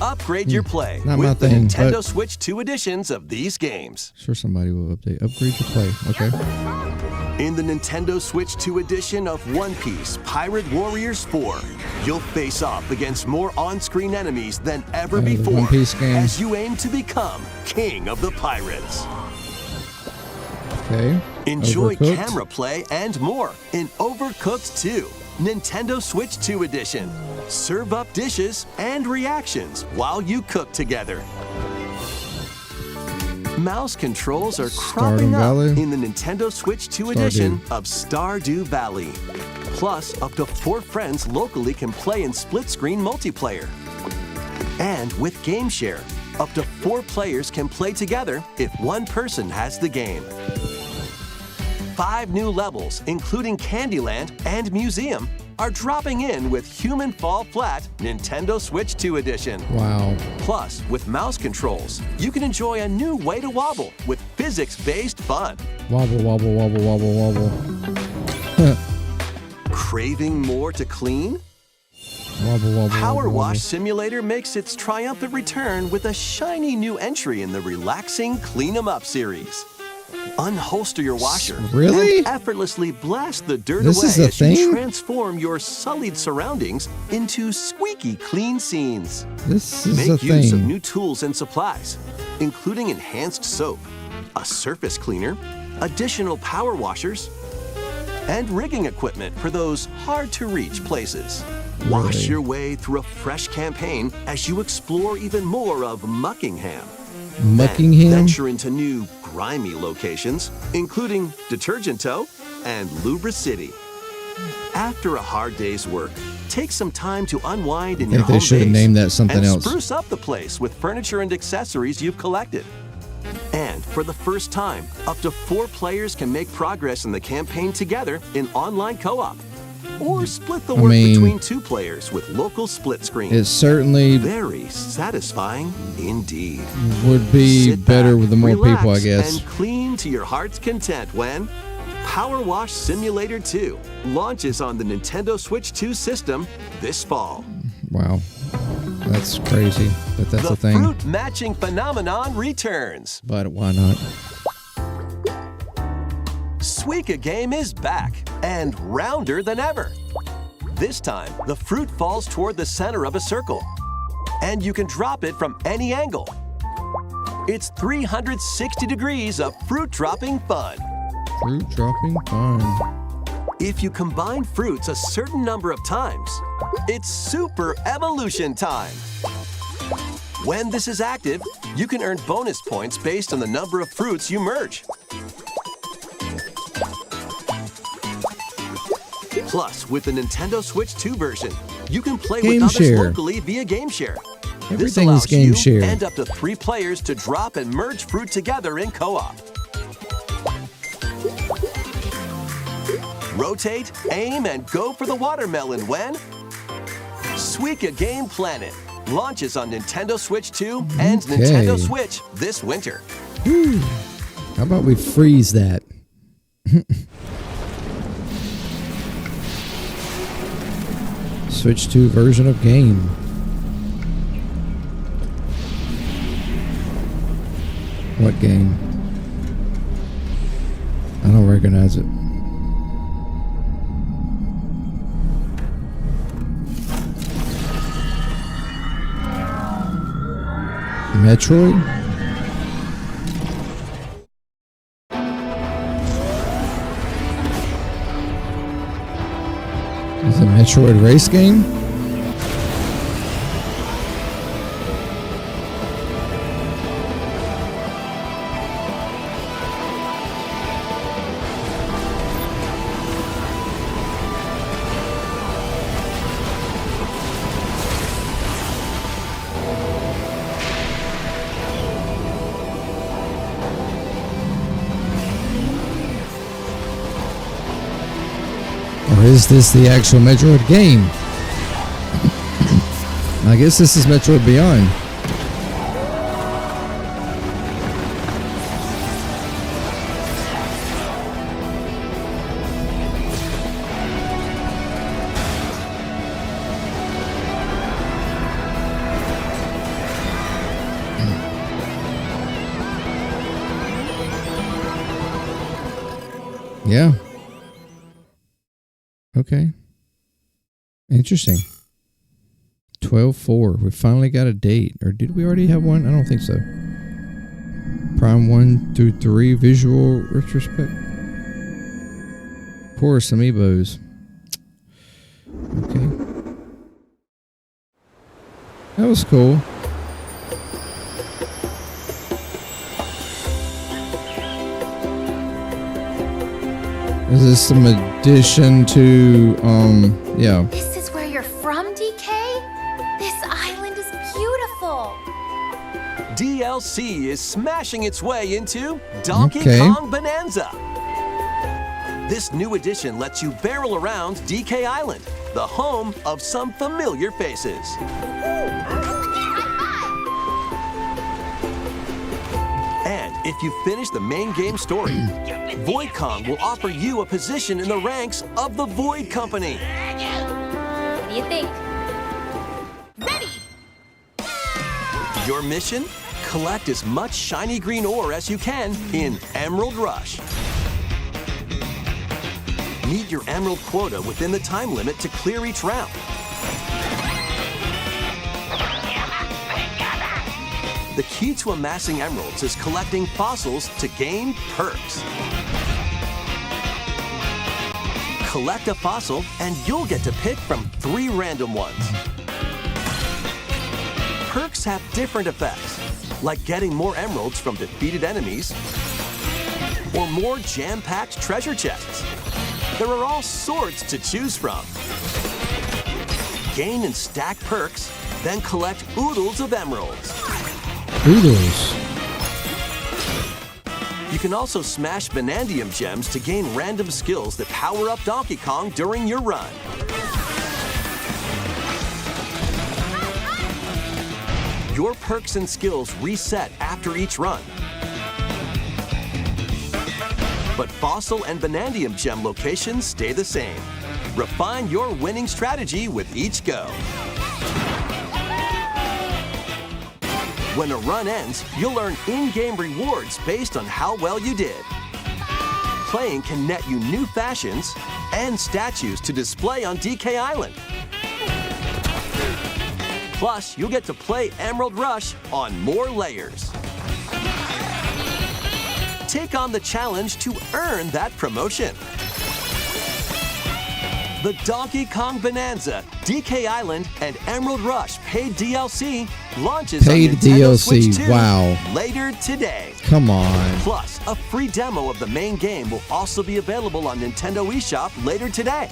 Upgrade your play with the Nintendo Switch 2 editions of these games. Sure, somebody will update. Upgrade your play. Okay. In the Nintendo Switch 2 edition of One Piece Pirate Warriors 4, you'll face off against more on-screen enemies than ever before One Piece game. as you aim to become King of the Pirates. Okay. Enjoy Overcooked. camera play and more in Overcooked 2, Nintendo Switch 2 edition. Serve up dishes and reactions while you cook together. Mouse controls are cropping up in the Nintendo Switch 2 edition of Stardew Valley. Plus, up to 4 friends locally can play in split-screen multiplayer. And with Game Share, up to 4 players can play together if one person has the game. 5 new levels, including Candyland and Museum, are dropping in with Human Fall Flat Nintendo Switch 2 edition. Wow. Plus, with mouse controls, you can enjoy a new way to wobble with physics-based fun. Wobble, wobble, wobble, wobble, wobble. Craving more to clean? Wobble, wobble, Power wobble, Wash wobble. Simulator makes its triumphant return with a shiny new entry in the relaxing Clean 'em Up series. Unholster your washer and effortlessly blast the dirt This away is a as you thing? transform your sullied surroundings into squeaky clean scenes. This is a Make use of thing. new tools and supplies, including enhanced soap, a surface cleaner, additional power washers, and rigging equipment for those hard-to-reach places. Wash Really? your way through a fresh campaign as you explore even more of Muckingham. Muckingham? Then venture into new, grimy locations, including Detergent Toe and Lubra City. After a hard day's work, take some time to unwind in I your think they home should have base named that something and else. spruce up the place with furniture and accessories you've collected. And for the first time, up to 4 players can make progress in the campaign together in online co-op. or split the work between 2 players with local split screen. It certainly very satisfying indeed. Would be better with the more people, I guess. And clean to your heart's content when Power Wash Simulator 2 launches on the Nintendo Switch 2 system this fall. Wow. That's crazy, but that's a thing. The fruit matching phenomenon returns. But why not? Suika game is back and rounder than ever. This time, the fruit falls toward the center of a circle, and you can drop it from any angle. It's 360 degrees of fruit dropping fun. Fruit dropping fun. If you combine fruits a certain number of times, it's super evolution time. When this is active, you can earn bonus points based on the number of fruits you merge. Plus, with the Nintendo Switch 2 version, you can play with others locally via Game Share. This allows you and up to 3 players to drop and merge fruit together in co-op. Rotate, aim, and go for the watermelon when Suika Game Planet launches on Nintendo Switch 2 and Nintendo Switch this winter. How about we freeze that? Switch 2 version of game. What game? I don't recognize it. Metroid? Is it a Metroid race game? Or is this the actual Metroid game? I guess this is Metroid Beyond. Yeah. Okay. Interesting. 12/4. We finally got a date. Or did we already have one? I don't think so. Prime 1 through 3 visual retrospect. Porous amiibos. Okay. That was cool. Is this some addition to, yeah. This is where you're from, DK? This island is beautiful. DLC is smashing its way into Donkey Kong Bonanza. This new edition lets you barrel around DK Island, the home of some familiar faces. And if you finish the main game story, Void Kong will offer you a position in the ranks of the Void Company. What do you think? Ready! Your mission? Collect as much shiny green ore as you can in Emerald Rush. Meet your emerald quota within the time limit to clear each round. The key to amassing emeralds is collecting fossils to gain perks. Collect a fossil and you'll get to pick from 3 random ones. Perks have different effects, like getting more emeralds from defeated enemies or more jam-packed treasure chests. There are all sorts to choose from. Gain and stack perks, then collect oodles of emeralds. Oodles. You can also smash Vanadium gems to gain random skills that power up Donkey Kong during your run. Your perks and skills reset after each run. But Fossil and Vanadium gem locations stay the same. Refine your winning strategy with each go. When a run ends, you'll earn in-game rewards based on how well you did. Playing can net you new fashions and statues to display on DK Island. Plus, you'll get to play Emerald Rush on more layers. Take on the challenge to earn that promotion. The Donkey Kong Bonanza, DK Island, and Emerald Rush paid DLC launches Paid on Nintendo DLC, Switch 2 wow. later today. Come on. Plus, a free demo of the main game will also be available on Nintendo eShop later today.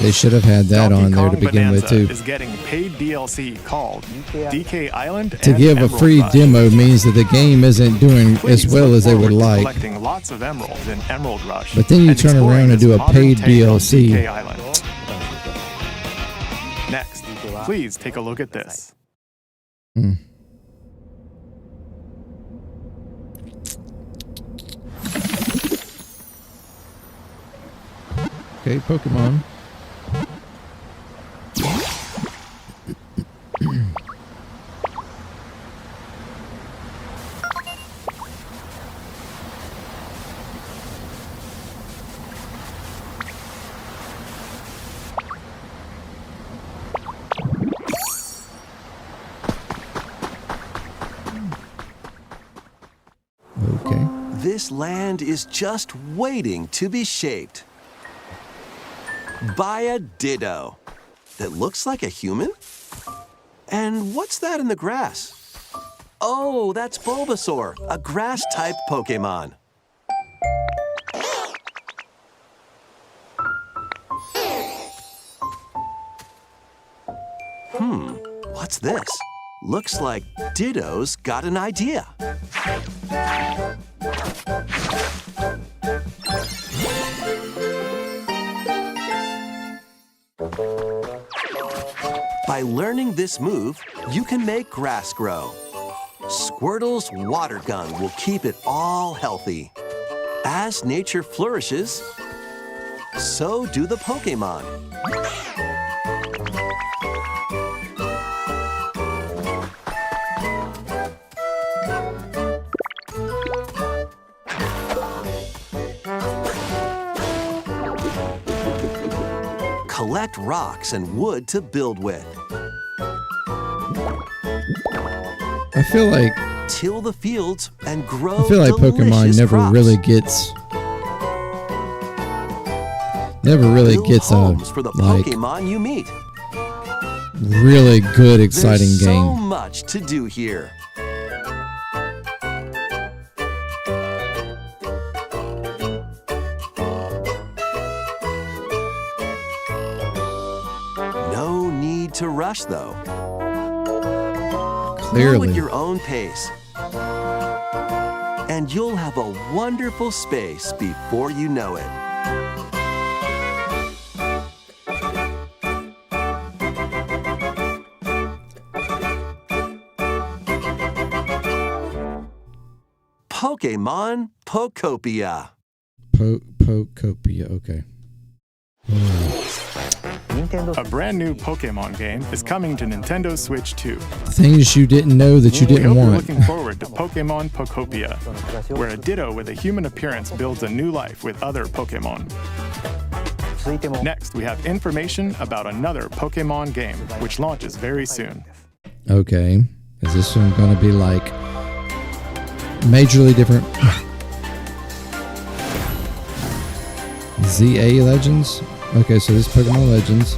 They should have had that Donkey on there to Kong begin with, Bonanza too. is getting paid DLC called DK Island To and give a Emerald free Rush. demo means that the game isn't doing as Please well look as they would forward to like. Collecting lots of emeralds in Emerald Rush. But then you and turn exploring around and this do a modern paid take on DLC. DK Island. Next, please take a look at this. Okay, Pokemon. Okay. This land is just waiting to be shaped by a Ditto that looks like a human? And what's that in the grass? Oh, that's Bulbasaur, a grass-type Pokemon. What's this? Looks like Ditto's got an idea. By learning this move, you can make grass grow. Squirtle's water gun will keep it all healthy. As nature flourishes, so do the Pokemon. Collect rocks and wood to build with. I feel like Till the fields and grow Pokemon delicious never crops. really gets Build a homes for the like Pokemon you meet. really good exciting There's so game. much to do here. No need to rush, though. Go Clearly. at your own pace. And you'll have a wonderful space before you know it. Pokemon Pokopia. Pokopia, okay. A brand new Pokemon game is coming to Nintendo Switch 2. Things you didn't know that you We didn't hope you're want. looking forward to Pokemon Pokopia, where a Ditto with a human appearance builds a new life with other Pokemon. Next, we have information about another Pokemon game, which launches very soon. Okay. Is this one going to be like majorly different? ZA Legends? Okay, so this is Pokemon Legends.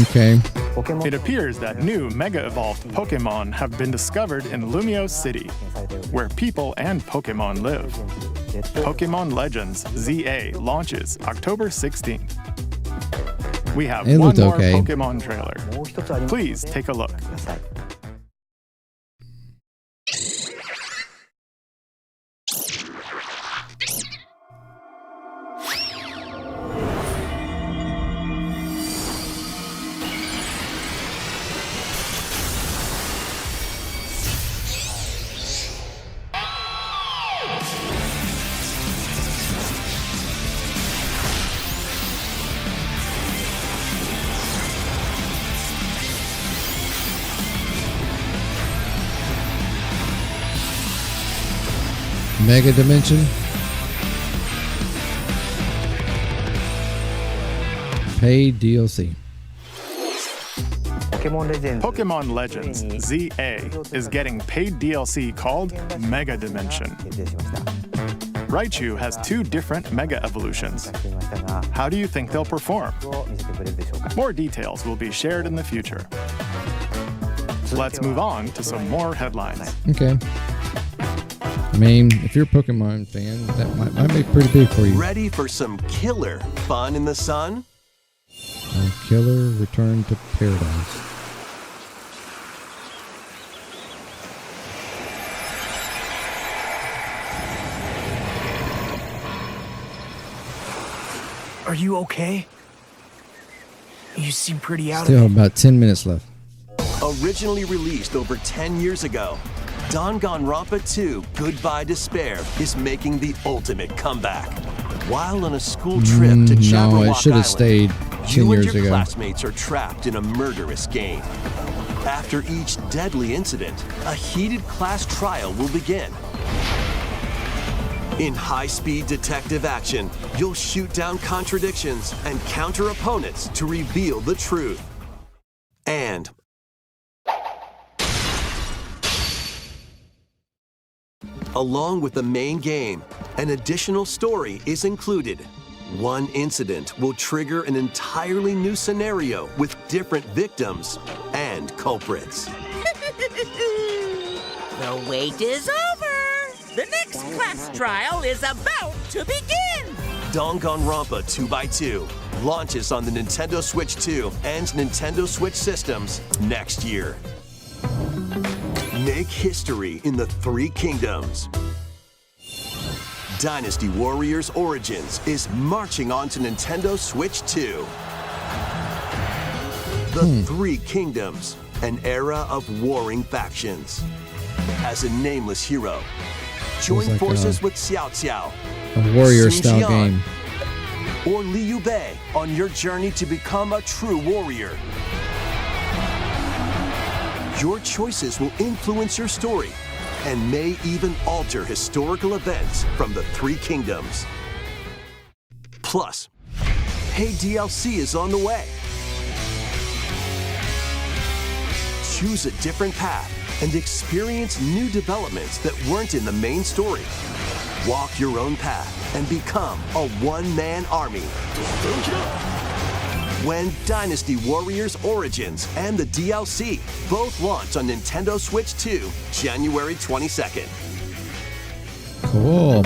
Okay. It appears that new mega-evolved Pokemon have been discovered in Lumio City, where people and Pokemon live. Pokemon Legends ZA launches October 16th. We have It one looked more okay. Pokemon trailer. Please take a look. Mega Dimension. Paid DLC. Pokemon Legends ZA is getting paid DLC called Mega Dimension. Raichu has 2 different Mega Evolutions. How do you think they'll perform? More details will be shared in the future. Let's move on to some more headlines. Okay. I mean, if you're a Pokemon fan, that might be pretty big for you. Ready for some killer fun in the sun? Killer Return to Paradise. Are you okay? You seem pretty out Still of it. about 10 minutes left. Originally released over 10 years ago, Danganronpa 2 Goodbye Despair is making the ultimate comeback. While on a school trip to No, Jabberwock it should have Island, stayed 10 you and years your ago. classmates are trapped in a murderous game. After each deadly incident, a heated class trial will begin. In high-speed detective action, you'll shoot down contradictions and counter opponents to reveal the truth. And along with the main game, an additional story is included. One incident will trigger an entirely new scenario with different victims and culprits. The wait is over! The next class trial is about to begin! Danganronpa 2x2 launches on the Nintendo Switch 2 and Nintendo Switch systems next year. Make history in the 3 kingdoms. Dynasty Warriors Origins is marching on to Nintendo Switch 2. The 3 Kingdoms, an era of warring factions. As a nameless hero, join like forces with Xiao Xiao, A warrior-style Sun game. Jian, or Liu Bei on your journey to become a true warrior. Your choices will influence your story and may even alter historical events from the 3 kingdoms. Plus, paid DLC is on the way. Choose a different path and experience new developments that weren't in the main story. Walk your own path and become a one-man army. When Dynasty Warriors Origins and the DLC both launch on Nintendo Switch 2, January 22nd. Cool.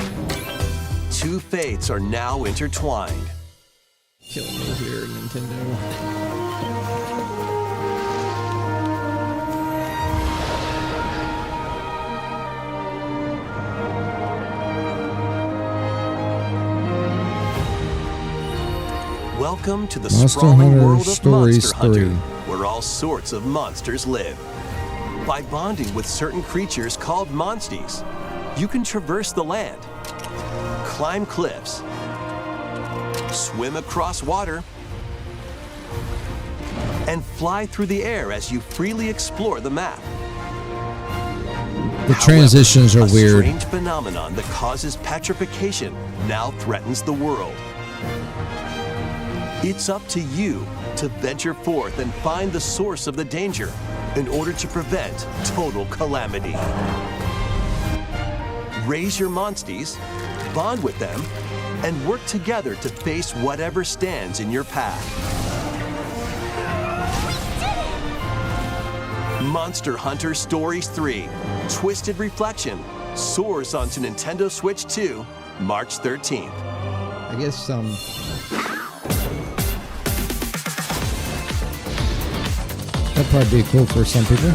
2 fates are now intertwined. Killing me here, Nintendo. Welcome to the Monster sprawling Hunter world of Stories Monster Hunter, 3. where all sorts of monsters live. By bonding with certain creatures called monsties, you can traverse the land, climb cliffs, swim across water, and fly through the air as you freely explore the map. The transitions are a weird. strange phenomenon that causes petrification now threatens the world. It's up to you to venture forth and find the source of the danger in order to prevent total calamity. Raise your monsties, bond with them, and work together to face whatever stands in your path. Monster Hunter Stories 3, Twisted Reflection, soars onto Nintendo Switch 2, March 13th. I guess that'd probably be cool for some people.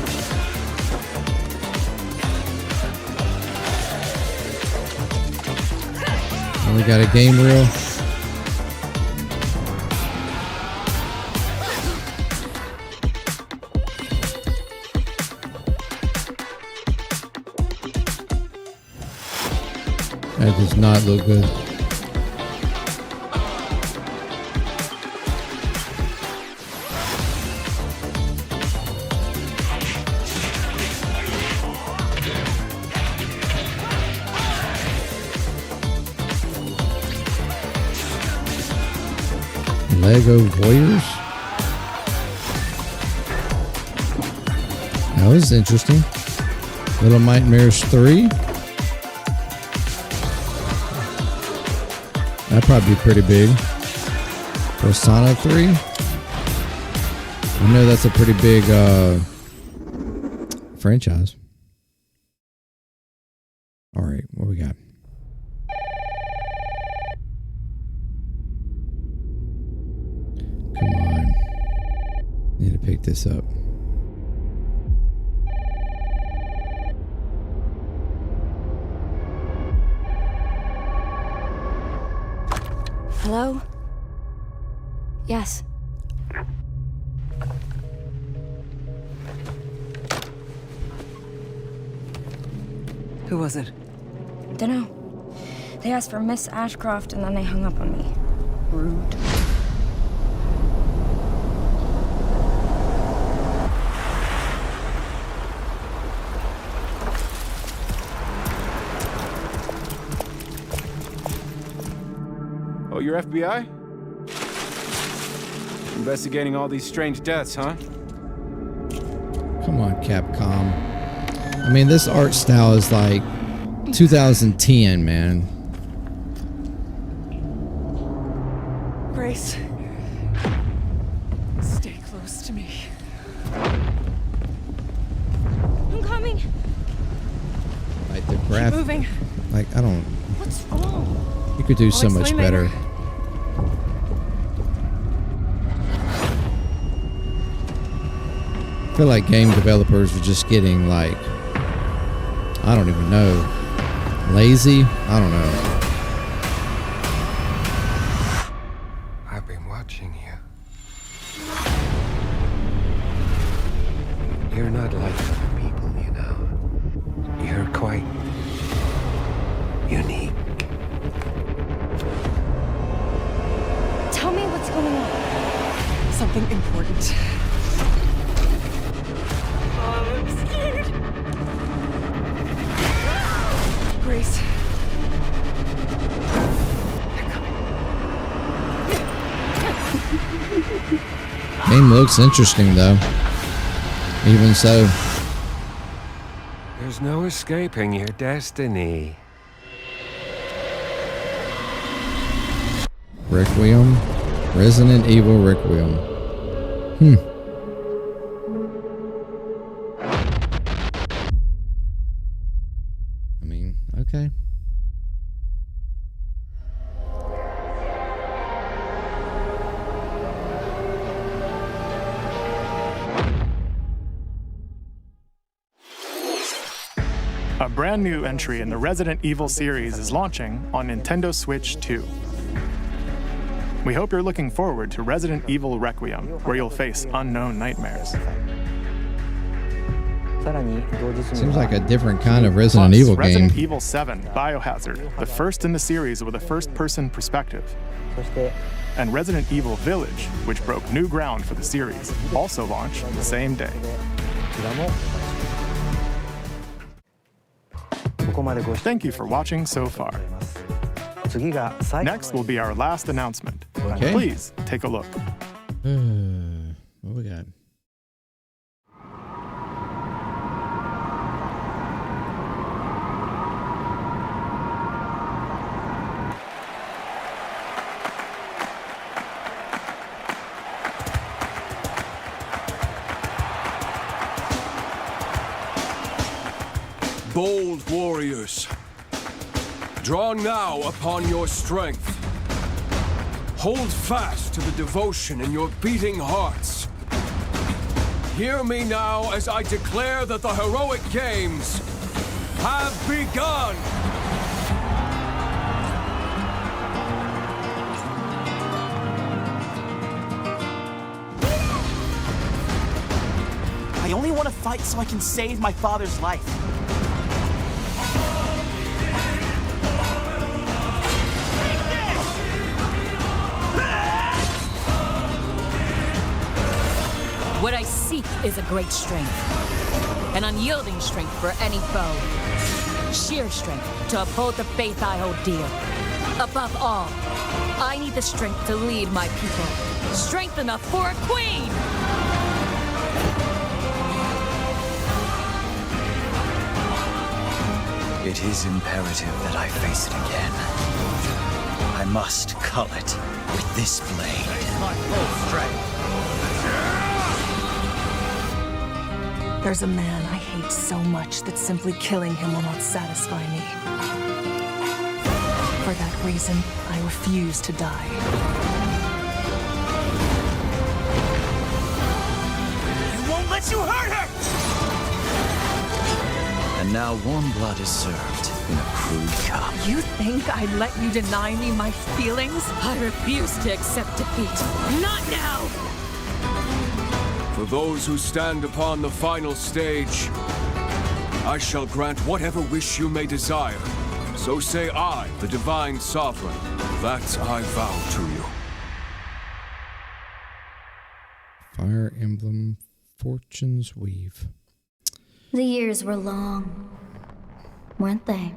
And we got a game reel. That does not look good. Lego Warriors. That was interesting. Little Nightmares 3. That'd probably be pretty big. Persona 3. I know that's a pretty big franchise. All right, what we got? Come on. Need to pick this up. Hello? Yes. Who was it? Dunno. They asked for Miss Ashcroft and then they hung up on me. Rude. Oh, you're FBI? Investigating all these strange deaths, huh? Come on, Capcom. I mean, this art style is like 2010, man. Grace. Stay close to me. I'm coming. Like the graph. Keep moving. Like, I don't. What's wrong? You could do so much better. I feel like game developers are just getting like, I don't even know, lazy? I don't know. I've been watching you. You're not like other people, you know. You're quite unique. Tell me what's going on. Something important. I'm scared. Grace. Game looks interesting though. Even so. There's no escaping your destiny. Requiem. Resident Evil Requiem. I mean, okay. A brand new entry in the Resident Evil series is launching on Nintendo Switch 2. We hope you're looking forward to Resident Evil Requiem, where you'll face unknown nightmares. Seems like a different kind of Resident Plus, Evil game. Resident Evil 7 Biohazard, the first in the series with a first-person perspective. And Resident Evil Village, which broke new ground for the series, also launched the same day. Thank you for watching so far. Next will be our last announcement. Okay. Please take a look. What we got? bold warriors, draw now upon your strength. Hold fast to the devotion in your beating hearts. Hear me now as I declare that the heroic games have begun! I only want to fight so I can save my father's life. What I seek is a great strength. An unyielding strength for any foe. Sheer strength to uphold the faith I hold dear. Above all, I need the strength to lead my people. Strength enough for a queen! It is imperative that I face it again. I must cull it with this blade. My full strength. There's a man I hate so much that simply killing him will not satisfy me. For that reason, I refuse to die. I won't let you hurt her! And now warm blood is served in a crude cup. You think I'd let you deny me my feelings? I refuse to accept defeat. Not now! For those who stand upon the final stage, I shall grant whatever wish you may desire. So say I, the Divine Sovereign, that I vow to you. Fire Emblem Fortune's Weave. The years were long, weren't they?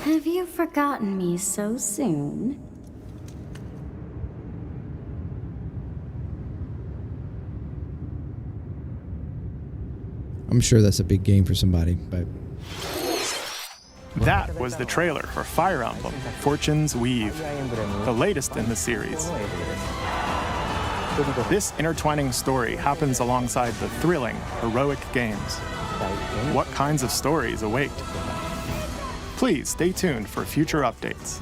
Have you forgotten me so soon? I'm sure that's a big game for somebody, but... That was the trailer for Fire Emblem Fortune's Weave, the latest in the series. This intertwining story happens alongside the thrilling, heroic games. What kinds of stories await? Please stay tuned for future updates.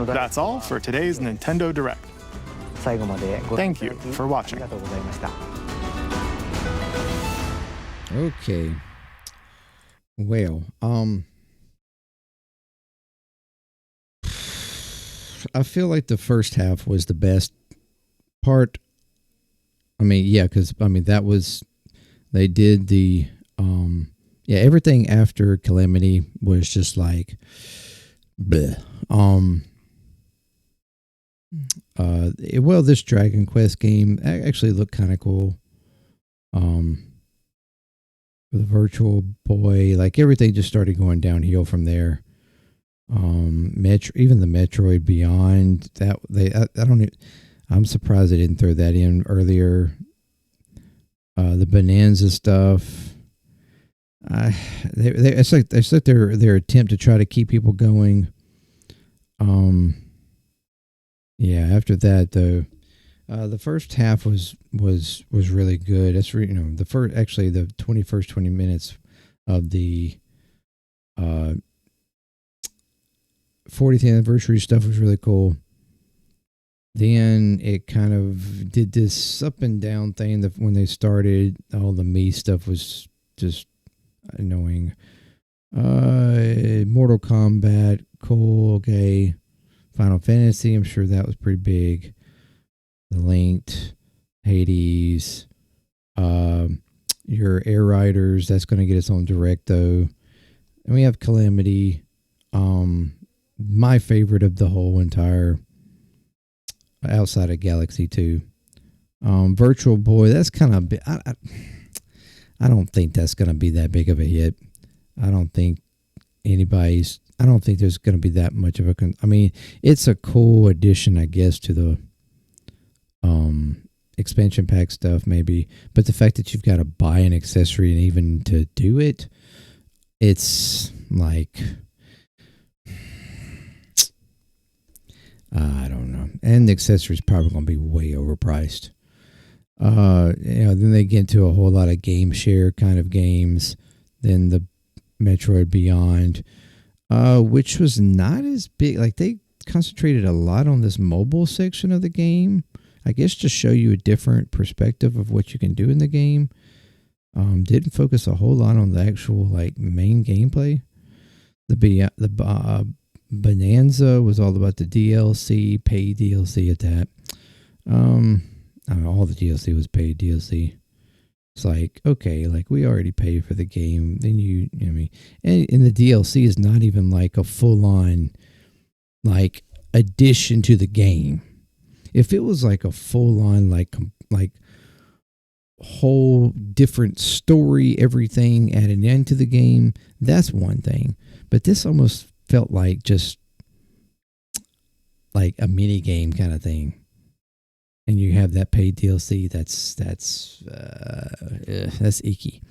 That's all for today's Nintendo Direct. Thank you for watching. Okay. Well, I feel like the first half was the best part. I mean, yeah, because, I mean, that was, they did the, yeah, everything after Calamity was just like, bleh. Well, this Dragon Quest game actually looked kind of cool. The Virtual Boy, like everything just started going downhill from there. Even the Metroid Beyond, that I'm surprised they didn't throw that in earlier. The Bonanza stuff, it's like their attempt to try to keep people going. Yeah, after that though, the first half was really good. That's the 21st 20 minutes of the 40th anniversary stuff was really cool. Then it kind of did this up and down thing that when they started, all the me stuff was just annoying. Mortal Kombat, cool, okay. Final Fantasy, I'm sure that was pretty big. The Linked, Hades, your Air Riders, that's going to get its own direct though. And we have Calamity, my favorite of the whole entire, outside of Galaxy 2. Virtual Boy, that's kind of, I don't think that's going to be that big of a hit. I don't think there's going to be that much of a, I mean, it's a cool addition, I guess, to the expansion pack stuff maybe, but the fact that you've got to buy an accessory and even to do it, it's like, I don't know. And the accessory is probably going to be way overpriced. Then they get into a whole lot of game share kind of games. Then the Metroid Beyond, which was not as big. Like they concentrated a lot on this mobile section of the game, I guess, to show you a different perspective of what you can do in the game. Didn't focus a whole lot on the actual like main gameplay. The Bonanza was all about the DLC, paid DLC at that. I mean, all the DLC was paid DLC. It's like, okay, like we already paid for the game. Then you know what I mean? And the DLC is not even like a full-on like addition to the game. If it was like a full-on like whole different story, everything added into the game, that's one thing. But this almost felt like just like a mini game kind of thing. And you have that paid DLC. That's icky.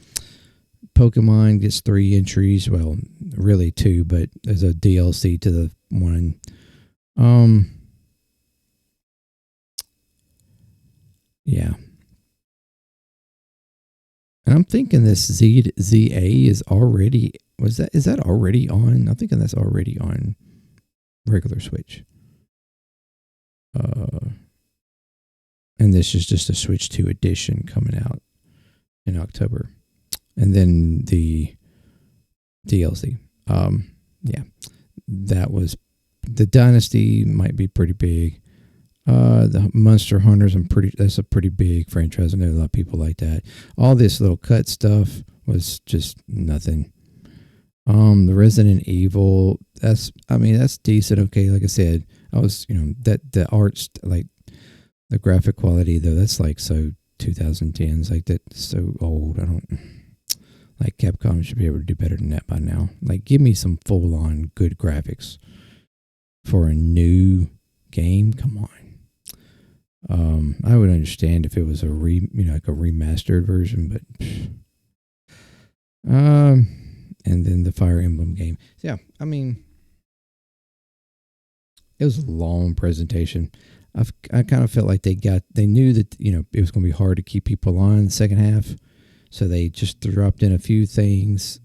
Pokemon gets 3 entries. Well, really 2, but there's a DLC to the one. Yeah. And I'm thinking this ZA is already, is that already on? I'm thinking that's already on regular Switch. And this is just a Switch 2 edition coming out in October. And then the DLC. Yeah. That was, the Dynasty might be pretty big. The Monster Hunters, that's a pretty big franchise. I know a lot of people like that. All this little cut stuff was just nothing. The Resident Evil, that's decent. Okay, like I said, that the art's like the graphic quality though, that's like so 2010s, like that's so old. I don't like, Capcom should be able to do better than that by now. Like, give me some full on good graphics for a new game. Come on. I would understand if it was like a remastered version, but and then the Fire Emblem game. So yeah, I mean, it was a long presentation. I kind of felt like they knew that, it was going to be hard to keep people on the second half. So they just dropped in a few things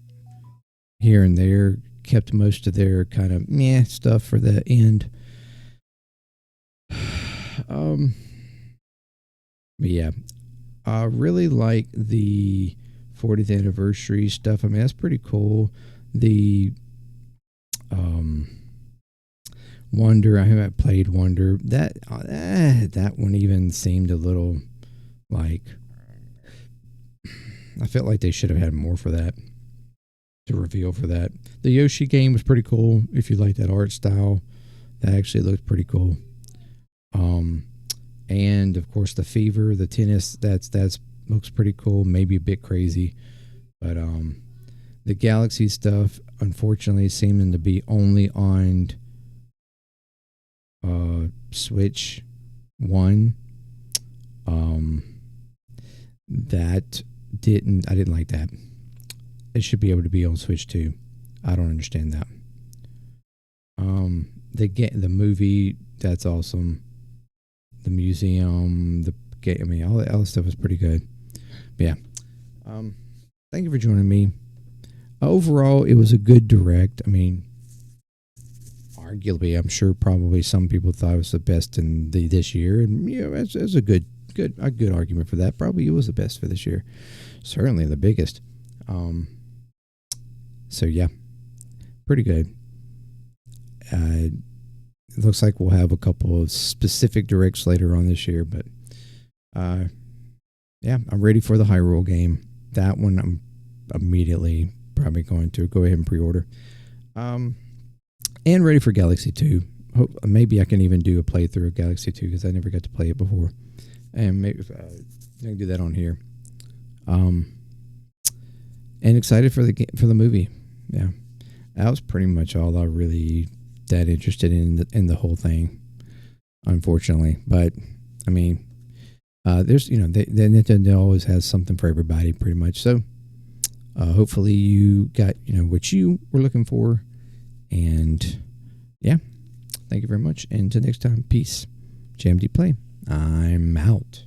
here and there, kept most of their kind of meh stuff for the end. But yeah, I really like the 40th anniversary stuff. I mean, that's pretty cool. The Wonder, I haven't played Wonder. That one even seemed a little like, I felt like they should have had more for that, to reveal for that. The Yoshi game was pretty cool. If you like that art style, that actually looks pretty cool. And of course the Fever, the tennis, that's looks pretty cool. Maybe a bit crazy, but the Galaxy stuff, unfortunately, seeming to be only on Switch 1. I didn't like that. It should be able to be on Switch 2. I don't understand that. The movie, that's awesome. The museum, the game, I mean, all the stuff was pretty good. But yeah. Thank you for joining me. Overall, it was a good direct. I mean, arguably, I'm sure probably some people thought it was the best in this year, and it's a good argument for that. Probably it was the best for this year. Certainly the biggest. So yeah, pretty good. It looks like we'll have a couple of specific directs later on this year, but yeah, I'm ready for the Hyrule game. That one I'm immediately probably going to go ahead and pre-order. And ready for Galaxy 2. Maybe I can even do a playthrough of Galaxy 2 because I never got to play it before. And maybe I can do that on here. And excited for the movie. Yeah, that was pretty much all I really that interested in the whole thing, unfortunately. But I mean, there's the Nintendo always has something for everybody, pretty much. So hopefully you got what you were looking for, and yeah, thank you very much. And until next time, peace. JMD Play. I'm out.